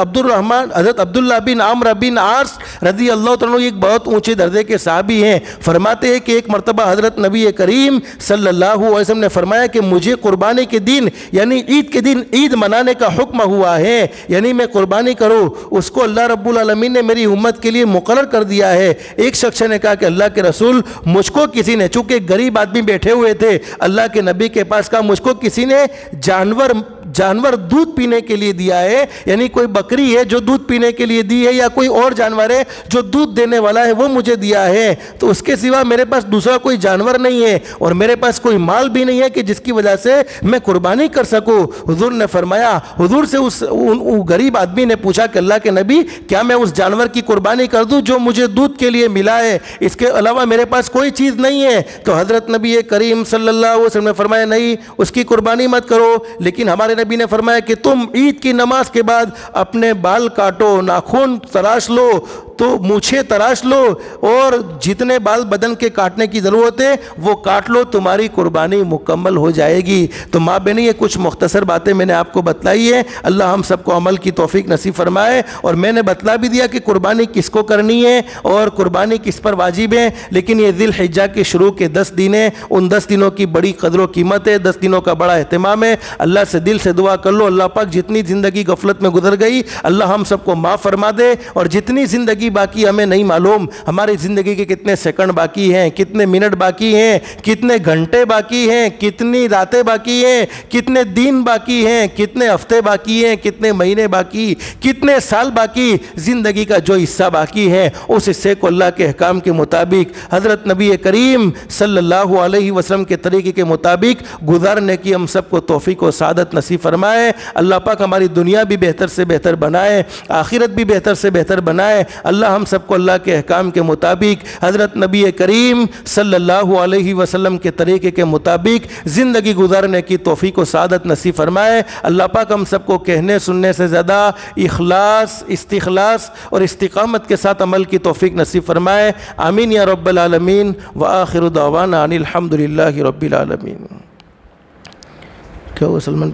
عبداللہ بن عمرو بن عاص رضی اللہ عنہ ایک بہت اونچے اونچے درجے کے صحابی ہیں، فرماتے ہیں کہ ایک مرتبہ حضرت نبی کریم صلی اللہ علیہ وسلم نے فرمایا کہ مجھے قربانی کے دن یعنی عید کے دن عید منانے کا حکم ہوا ہے، یعنی میں قربانی کروں، اس کو اللہ رب العالمین نے میری امت کے لیے مقرر کر دیا ہے۔ ایک شخص نے کہا کہ اللہ کے رسول مجھ کو کسی نے، چونکہ غریب آدمی بیٹھے ہوئے تھے، اللہ کے نبی کے پاس کہا مجھ کو کسی نے جانور دودھ پینے کے لیے دیا ہے، یعنی کوئی بکری ہے جو دودھ پینے کے لیے دی ہے، یا کوئی اور جانور ہے جو دودھ دینے والا ہے وہ مجھے دیا ہے، تو اس کے سوا میرے پاس دوسرا کوئی جانور نہیں ہے اور میرے پاس کوئی مال بھی نہیں ہے کہ جس کی وجہ سے میں قربانی کر سکوں۔ حضور نے فرمایا، حضور سے اس غریب آدمی نے پوچھا کہ اللہ کے نبی کیا میں اس جانور کی قربانی کر دوں جو مجھے دودھ کے لیے ملا ہے، اس کے علاوہ میرے پاس کوئی چیز نہیں ہے؟ تو حضرت نبی کریم صلی اللہ علیہ وسلم نے فرمایا نہیں، اس کی قربانی مت کرو، لیکن ہمارے نبی نے فرمایا کہ تم عید کی نماز کے بعد اپنے بال کاٹو، ناخن تراش لو، تو مونچھیں تراش لو، اور جتنے بال بدن کے کاٹنے کی ضرورت ہے وہ کاٹ لو، تمہاری قربانی مکمل ہو جائے گی۔ تو ماں بہنی یہ کچھ مختصر باتیں میں نے آپ کو بتلائی ہے، اللہ ہم سب کو عمل کی توفیق نصیب فرمائے، اور میں نے بتلا بھی دیا کہ قربانی کس کو کرنی ہے اور قربانی کس پر واجب ہے۔ لیکن یہ ذی الحجہ کے شروع کے 10 دن ہیں، ان 10 دنوں کی بڑی قدر و قیمت ہے، 10 دنوں کا بڑا اہتمام ہے۔ اللہ سے دل سے دعا کر لو اللہ پاک جتنی زندگی غفلت میں گزر گئی اللہ ہم سب کو معاف فرما دے، اور جتنی زندگی باقی ہمیں نہیں معلوم، ہماری زندگی کے کتنے سیکنڈ باقی ہیں، کتنے منٹ باقی ہیں، کتنے گھنٹے باقی ہیں، کتنی راتیں باقی ہیں، کتنے دن باقی ہیں، کتنے ہفتے باقی ہیں، کتنے مہینے باقی، کتنے سال باقی، زندگی کا جو حصہ باقی ہے اس حصے کو اللہ کے احکام کے مطابق حضرت نبی کریم صلی اللہ علیہ وسلم کے طریقے کے مطابق گزارنے کی ہم سب کو توفیق و سعادت نصیب فرمائے۔ اللہ پاک ہماری دنیا بھی بہتر سے بہتر بنائے، آخرت بھی بہتر سے بہتر بنائے۔ اللہ ہم سب کو اللہ کے احکام کے مطابق حضرت نبی کریم صلی اللہ علیہ وسلم کے طریقے کے مطابق زندگی گزارنے کی توفیق و سعادت نصیب فرمائے۔ اللہ پاک ہم سب کو کہنے سننے سے زیادہ اخلاص، استخلاص اور استقامت کے ساتھ عمل کی توفیق نصیب فرمائے۔ آمین یا رب العالمین، وآخر دعوانا ان الحمد للہ رب العالمین۔ کیا ہوا سلمان؟